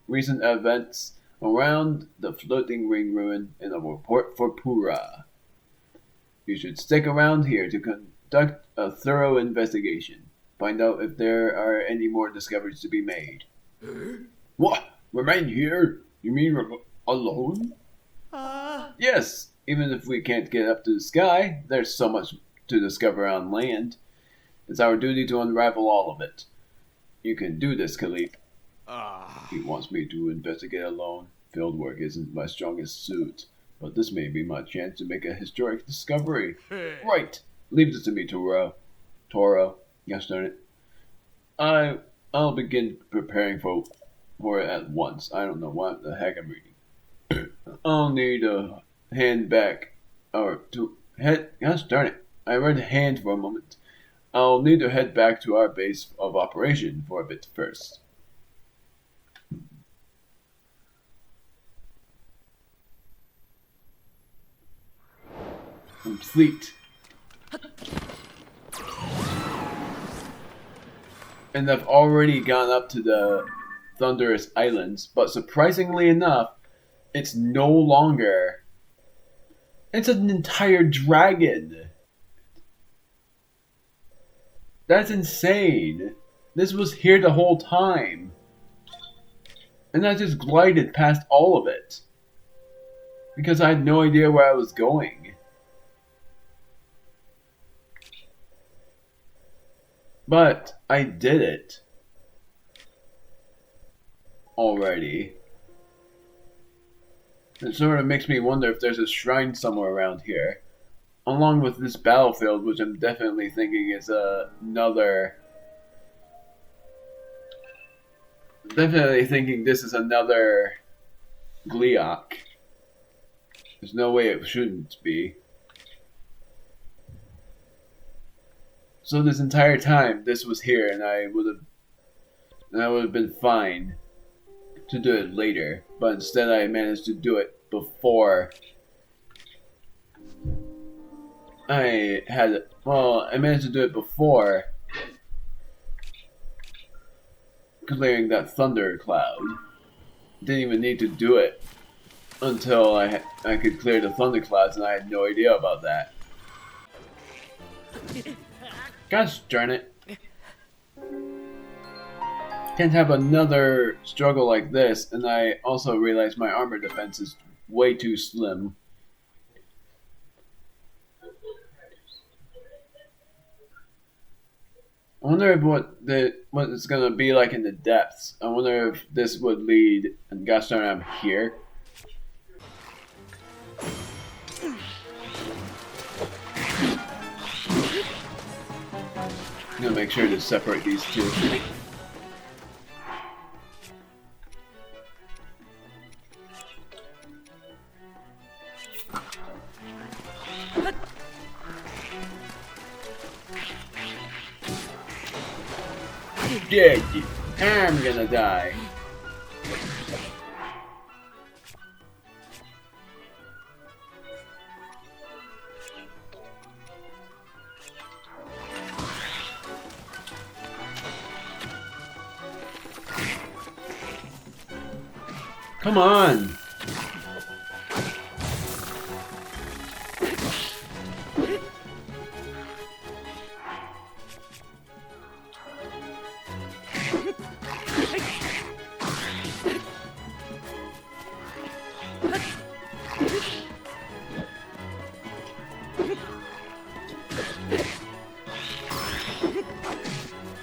recent events around the floating ring ruin in a report for Pura. You should stick around here to conduct a thorough investigation. Find out if there are any more discoveries to be made. What? Remain here? You mean alone? Yes, even if we can't get up to the sky, there's so much to discover on land. It's our duty to unravel all of it. You can do this, Khalid. He wants me to investigate alone. Field work isn't my strongest suit, but this may be my chance to make a historic discovery. Right. Leave this to me, Toro. Gosh darn it. I'll begin preparing for it at once. I don't know what the heck I'm reading. I'll need a hand back, or to head. Gosh darn it! I read hand for a moment. I'll need to head back to our base of operation for a bit first. Complete. And I've already gone up to the Thunderous Islands, but surprisingly enough, it's no longer. It's an entire dragon. That's insane. This was here the whole time. And I just glided past all of it. Because I had no idea where I was going. But I did it. Already. It sort of makes me wonder if there's a shrine somewhere around here. Along with this battlefield, which I'm definitely thinking is another... Definitely thinking this is another Gleeok. There's no way it shouldn't be. So this entire time, this was here, and I would have been fine to do it later. But instead, I managed to do it before I managed to do it before clearing that thunder cloud. Didn't even need to do it until I could clear the thunder clouds, and I had no idea about that. Gosh darn it. Can't have another struggle like this, and I also realized my armor defense is way too slim. I wonder if what it's gonna be like in the depths. I wonder if this would lead. And gosh darn, I'm here. I'm gonna make sure to separate these two. Dead. I'm gonna die. Come on!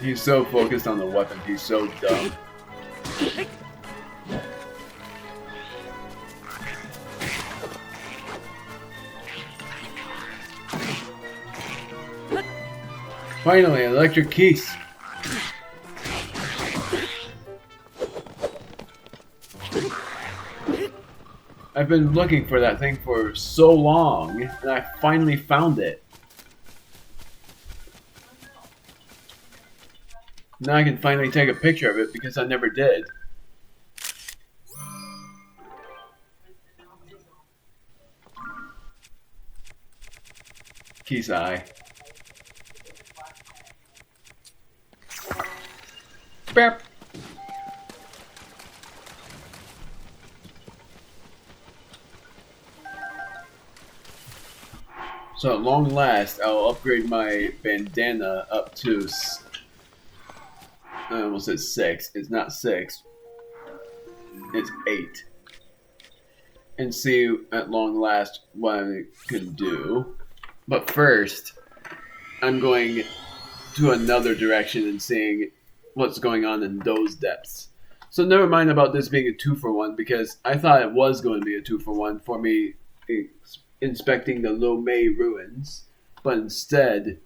He's so focused on the weapon, he's so dumb. Finally, electric keys. I've been looking for that thing for so long, and I finally found it. Now I can finally take a picture of it because I never did. Kisai. Burp. So at long last, I'll upgrade my bandana up to, I almost said 6. It's not 6. It's 8. And see at long last what I can do. But first, I'm going to another direction and seeing what's going on in those depths. So never mind about this being a 2-for-1 because I thought it was going to be a 2-for-1 for me inspecting the Lomé ruins, but instead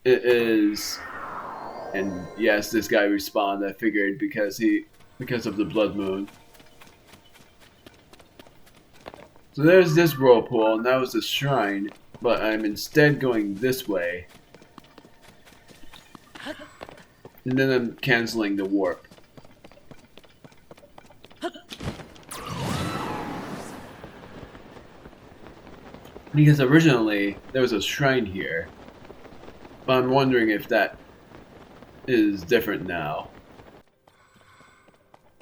it is, and yes, this guy respawned. I figured because of the blood moon. So there's this whirlpool, and that was the shrine, but I'm instead going this way. And then I'm canceling the warp. Because originally, there was a shrine here. But I'm wondering if that is different now.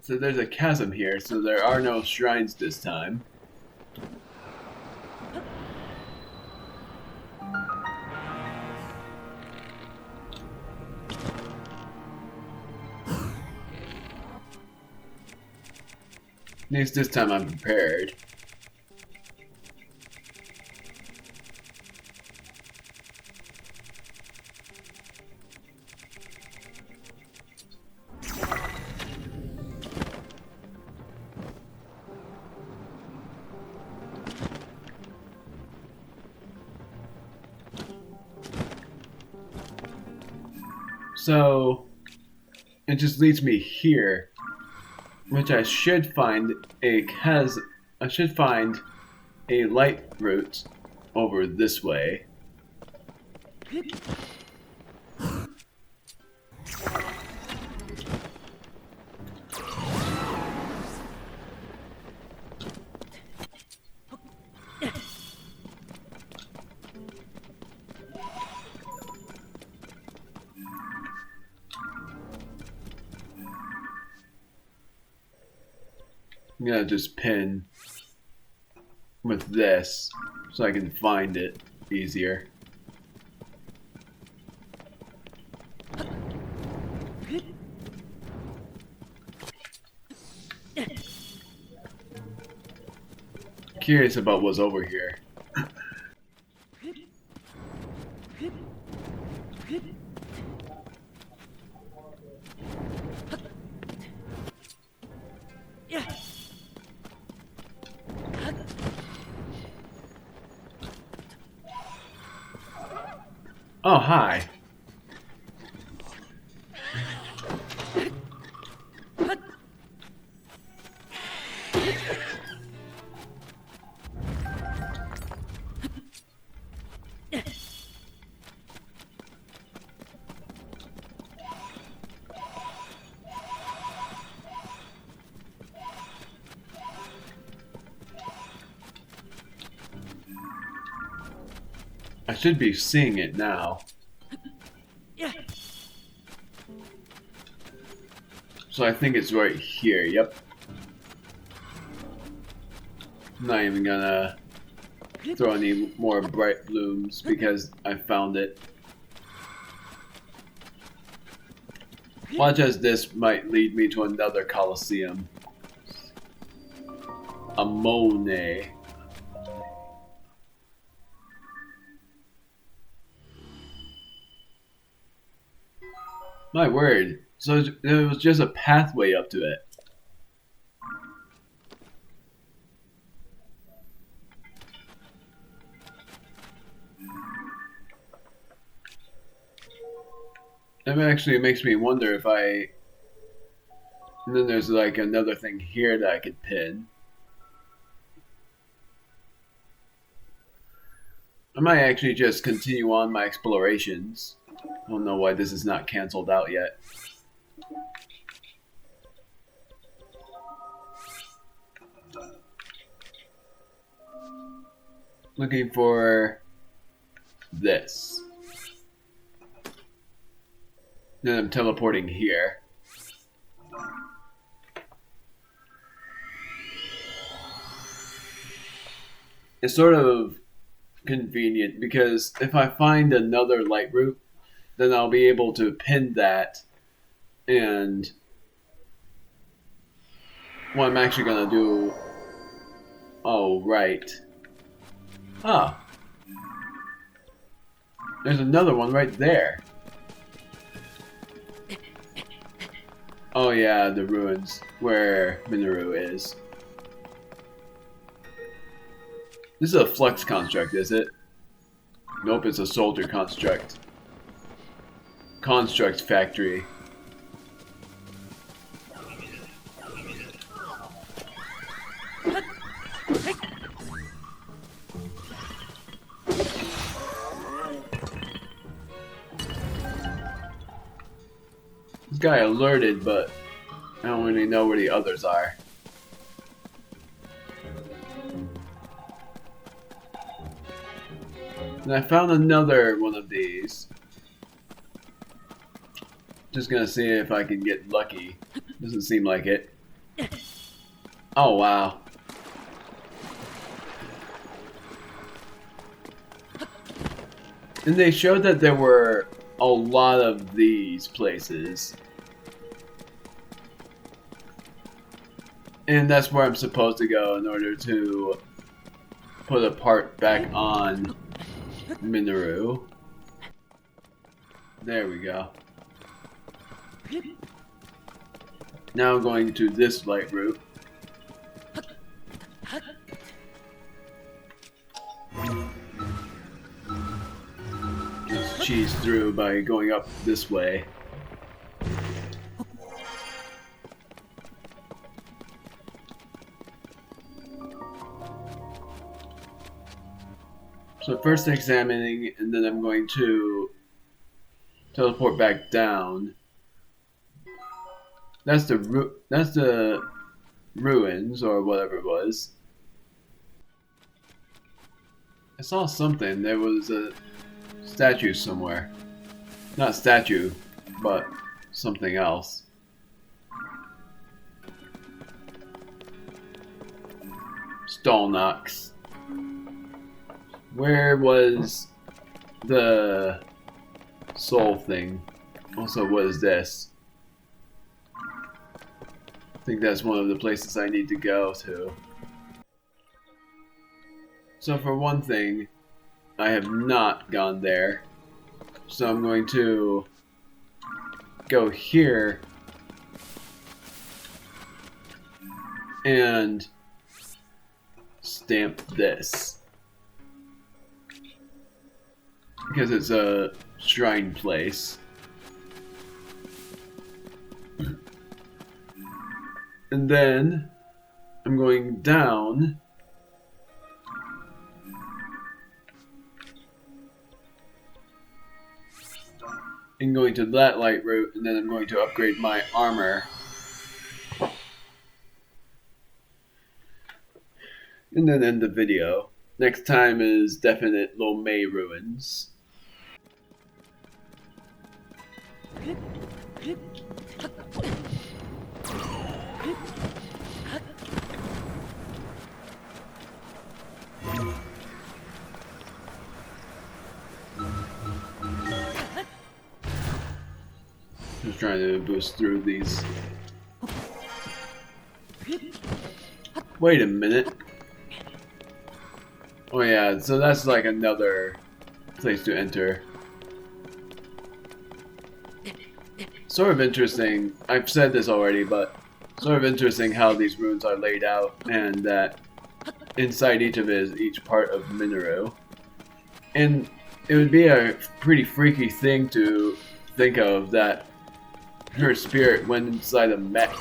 So there's a chasm here, so there are no shrines this time. At least this time I'm prepared. So it just leads me here, which I should find a light route over this way. I'm gonna just pin with this so I can find it easier. curious about what's over here. Oh, hi. I should be seeing it now. So I think it's right here, yep. I'm not even gonna throw any more bright blooms because I found it. Watch as this might lead me to another Colosseum. A Monet. My word. So there was just a pathway up to it. That actually makes me wonder if I... And then there's like another thing here that I could pin. I might actually just continue on my explorations. I don't know why this is not cancelled out yet. Looking for this. Then I'm teleporting here. It's sort of convenient because if I find another light route, then I'll be able to pin that, and what I'm actually gonna do. Oh, right. Ah. There's another one right there. Oh yeah, the ruins where Mineru is. This is a flux construct, is it? Nope, it's a soldier construct. Construct factory. This guy alerted, but I don't really know where the others are. And I found another one of these. Just gonna see if I can get lucky. Doesn't seem like it. Oh wow. And they showed that there were a lot of these places. And that's where I'm supposed to go in order to put a part back on Mineru. There we go. Now I'm going to this light route. Just cheese through by going up this way. So first examining, and then I'm going to teleport back down. That's the ruins or whatever it was. I saw something. There was a statue somewhere. Not statue, but something else. Stallnox. Where was the soul thing? Also, what is this? I think that's one of the places I need to go to. So for one thing, I have not gone there. So I'm going to go here and stamp this. Because it's a shrine place. And then I'm going down and going to that light route, and then I'm going to upgrade my armor. And then end the video. Next time is definite Lomé ruins. Just trying to boost through these. Wait a minute. Oh yeah, so that's like another place to enter. Sort of interesting. I've said this already, but sort of interesting how these runes are laid out, and that inside each of it is each part of Mineru. And it would be a pretty freaky thing to think of, that her spirit went inside a mech.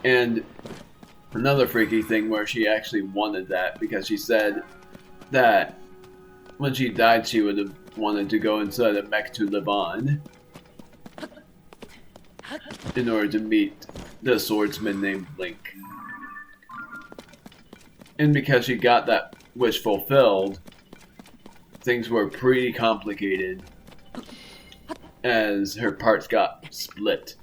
And another freaky thing where she actually wanted that, because she said that when she died she would have wanted to go inside a mech to live on, in order to meet the swordsman named Link. And because she got that wish fulfilled, things were pretty complicated as her parts got split.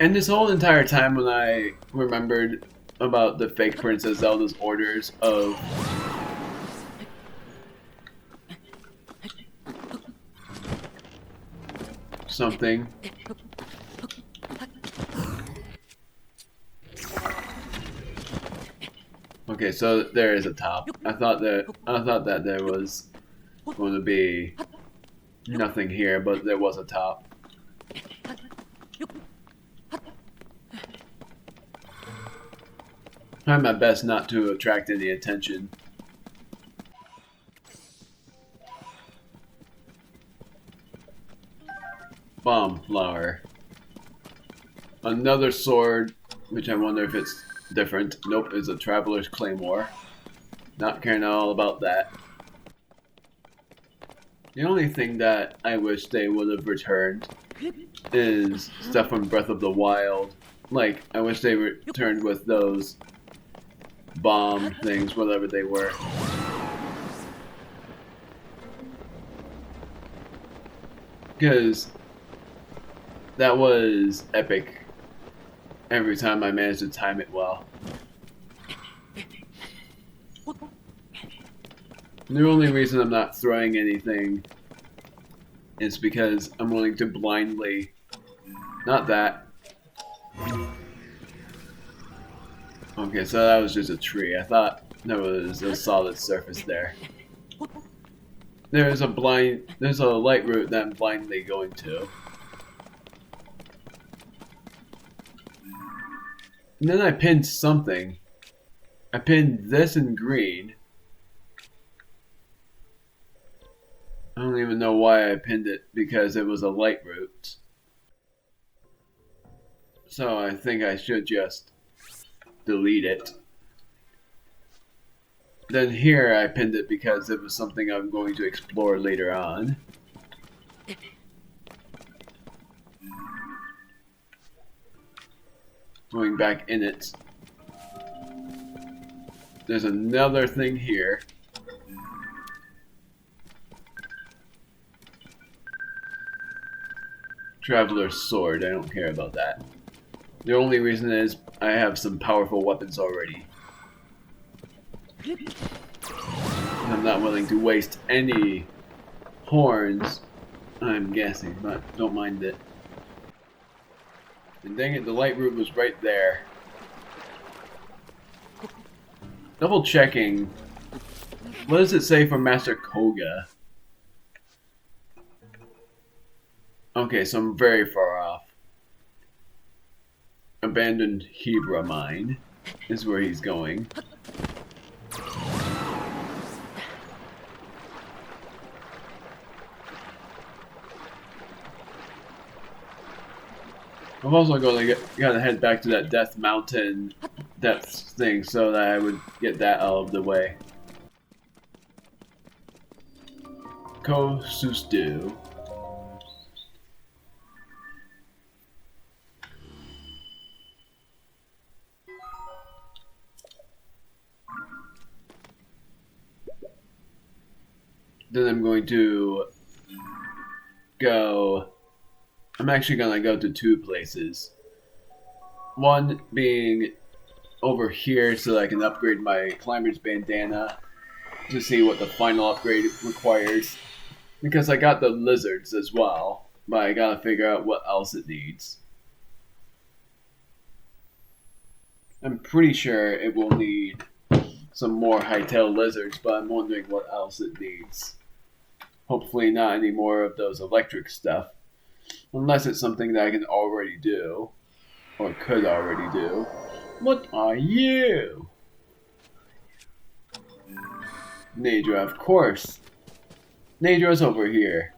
And this whole entire time when I remembered about the fake Princess Zelda's orders of something. Okay, so there is a top. I thought that there was going to be nothing here, but there was a top. Trying my best not to attract any attention. Bomb flower. Another sword, which I wonder if it's different. Nope, it's a Traveler's Claymore. Not caring at all about that. The only thing that I wish they would have returned is stuff from Breath of the Wild. Like, I wish they returned with those bomb things, whatever they were. Because that was epic every time I managed to time it well. The only reason I'm not throwing anything is because I'm willing to blindly... Not that. Okay, so that was just a tree. I thought there was a solid surface there. There's a light route that I'm blindly going to. And then I pinned something. I pinned this in green. I don't even know why I pinned it, because it was a light route. So I think I should just delete it. Then here I pinned it because it was something I'm going to explore later on. Going back in it. There's another thing here. Traveler's Sword, I don't care about that. The only reason is I have some powerful weapons already. I'm not willing to waste any horns, I'm guessing, but don't mind it. And dang it, the light room was right there. Double checking. What does it say for Master Koga? Okay, so I'm very far off. Abandoned Hebra mine is where he's going. I'm also gotta head back to that Death Mountain depths thing so that I would get that out of the way. Ko Susdu. Then I'm going to go. I'm actually gonna go to two places. One being over here so that I can upgrade my climber's bandana to see what the final upgrade requires. Because I got the lizards as well, but I gotta figure out what else it needs. I'm pretty sure it will need some more hightail lizards, but I'm wondering what else it needs. Hopefully not any more of those electric stuff. Unless it's something that I can already do. Or could already do. What are you? Nadra, of course. Nadra's over here.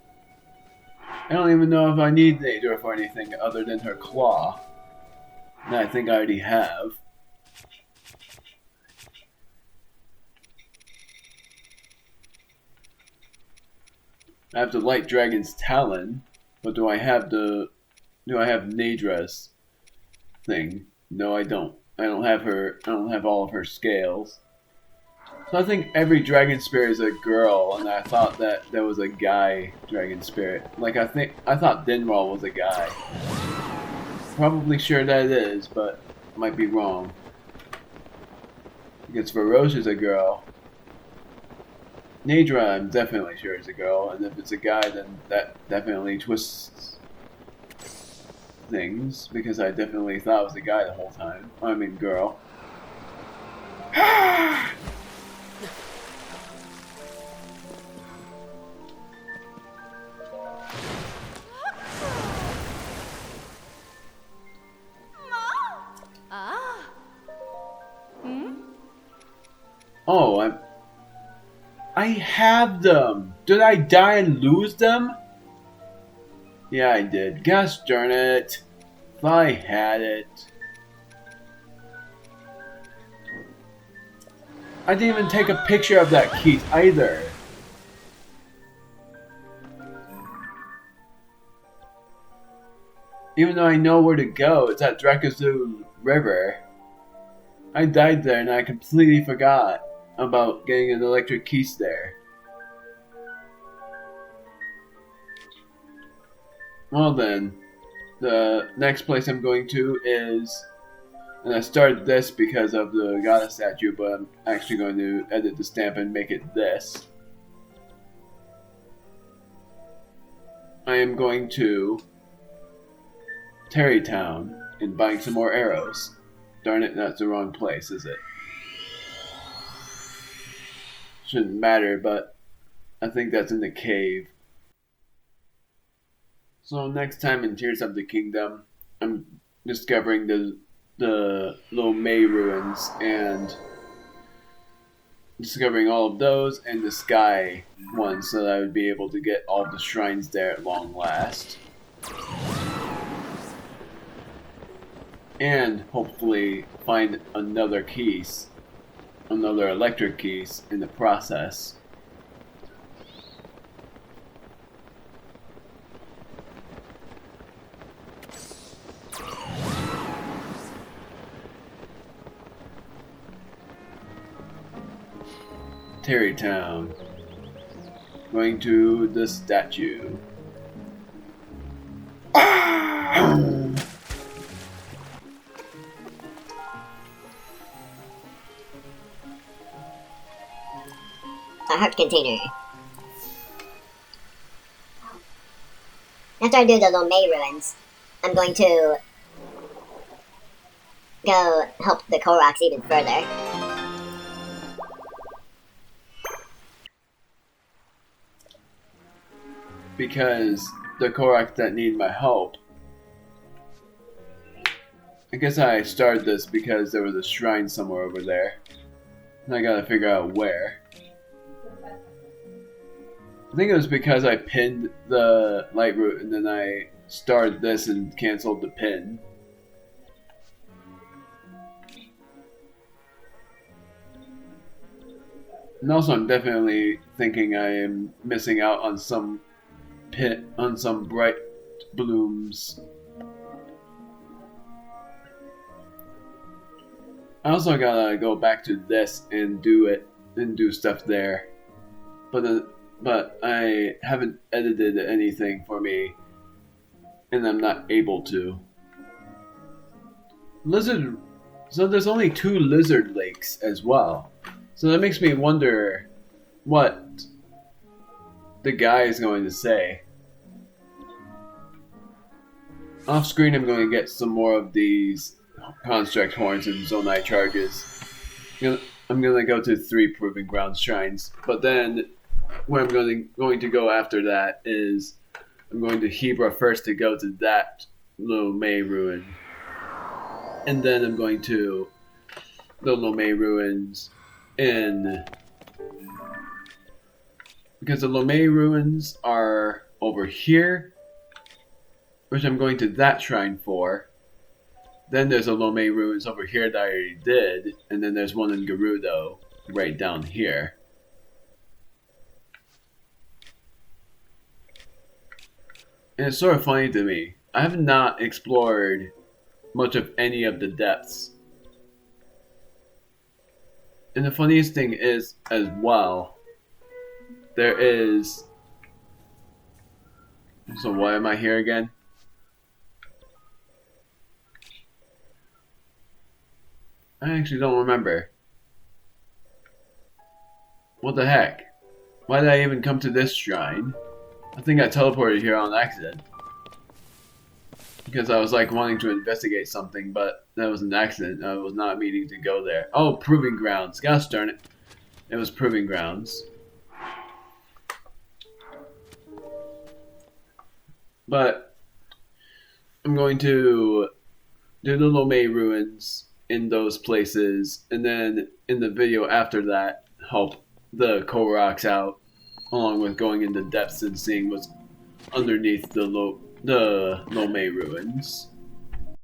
I don't even know if I need Nadra for anything other than her claw. And I think I already have. I have the Light Dragon's Talon, but do I have Nadra's thing? No, I don't. I don't have all of her scales. So I think every dragon spirit is a girl, and I thought that there was a guy dragon spirit. Like I thought Dinral was a guy. Probably sure that it is, but I might be wrong. Because Feroce is a girl. Nadra, I'm definitely sure is a girl, and if it's a guy, then that definitely twists things, because I definitely thought it was a guy the whole time. I mean, girl. Oh, I have them! Did I die and lose them? Yeah, I did. Gosh darn it. If I had it. I didn't even take a picture of that key either. Even though I know where to go, it's at Drakazu River. I died there and I completely forgot about getting an electric keys there. Well then, the next place I'm going to is, and I started this because of the goddess statue, but I'm actually going to edit the stamp and make it this. I am going to Terrytown and buying some more arrows. Darn it, that's the wrong place, is it? Shouldn't matter, but I think that's in the cave. So next time in Tears of the Kingdom, I'm discovering the Lomé ruins and discovering all of those and the sky ones so that I would be able to get all the shrines there at long last. And hopefully find another keys. Another electric keys in the process. Terrytown. Going to the statue. A heart container. After I do the Lomé ruins, I'm going to go help the Koroks even further. Because the Korok that need my help. I guess I started this because there was a shrine somewhere over there. And I gotta figure out where. I think it was because I pinned the light route and then I started this and canceled the pin. And also I'm definitely thinking I am missing out on some bright blooms. I also gotta go back to this and do it and do stuff there, but I haven't edited anything for me, and I'm not able to. Lizard. So there's only 2 lizard lakes as well, so that makes me wonder what the guy is going to say. Off screen, I'm going to get some more of these construct horns and zonite charges. I'm going to go to 3 proving ground shrines, but then where I'm going to go after that is I'm going to Hebra first to go to that Lome ruin, and then I'm going to the Lome ruins because the Lome ruins are over here, which I'm going to that shrine for. Then there's a Lome ruins over here that I already did, and then there's one in Gerudo right down here. And it's sort of funny to me. I have not explored much of any of the depths. And the funniest thing is, as well, there is... So why am I here again? I actually don't remember. What the heck? Why did I even come to this shrine? I think I teleported here on accident. Because I was like wanting to investigate something, but that was an accident. I was not meaning to go there. Oh, Proving Grounds. Gosh darn it. It was Proving Grounds. But I'm going to do the Lome ruins in those places, and then in the video after that, help the Koroks out, along with going into depths and seeing what's underneath the Lome ruins.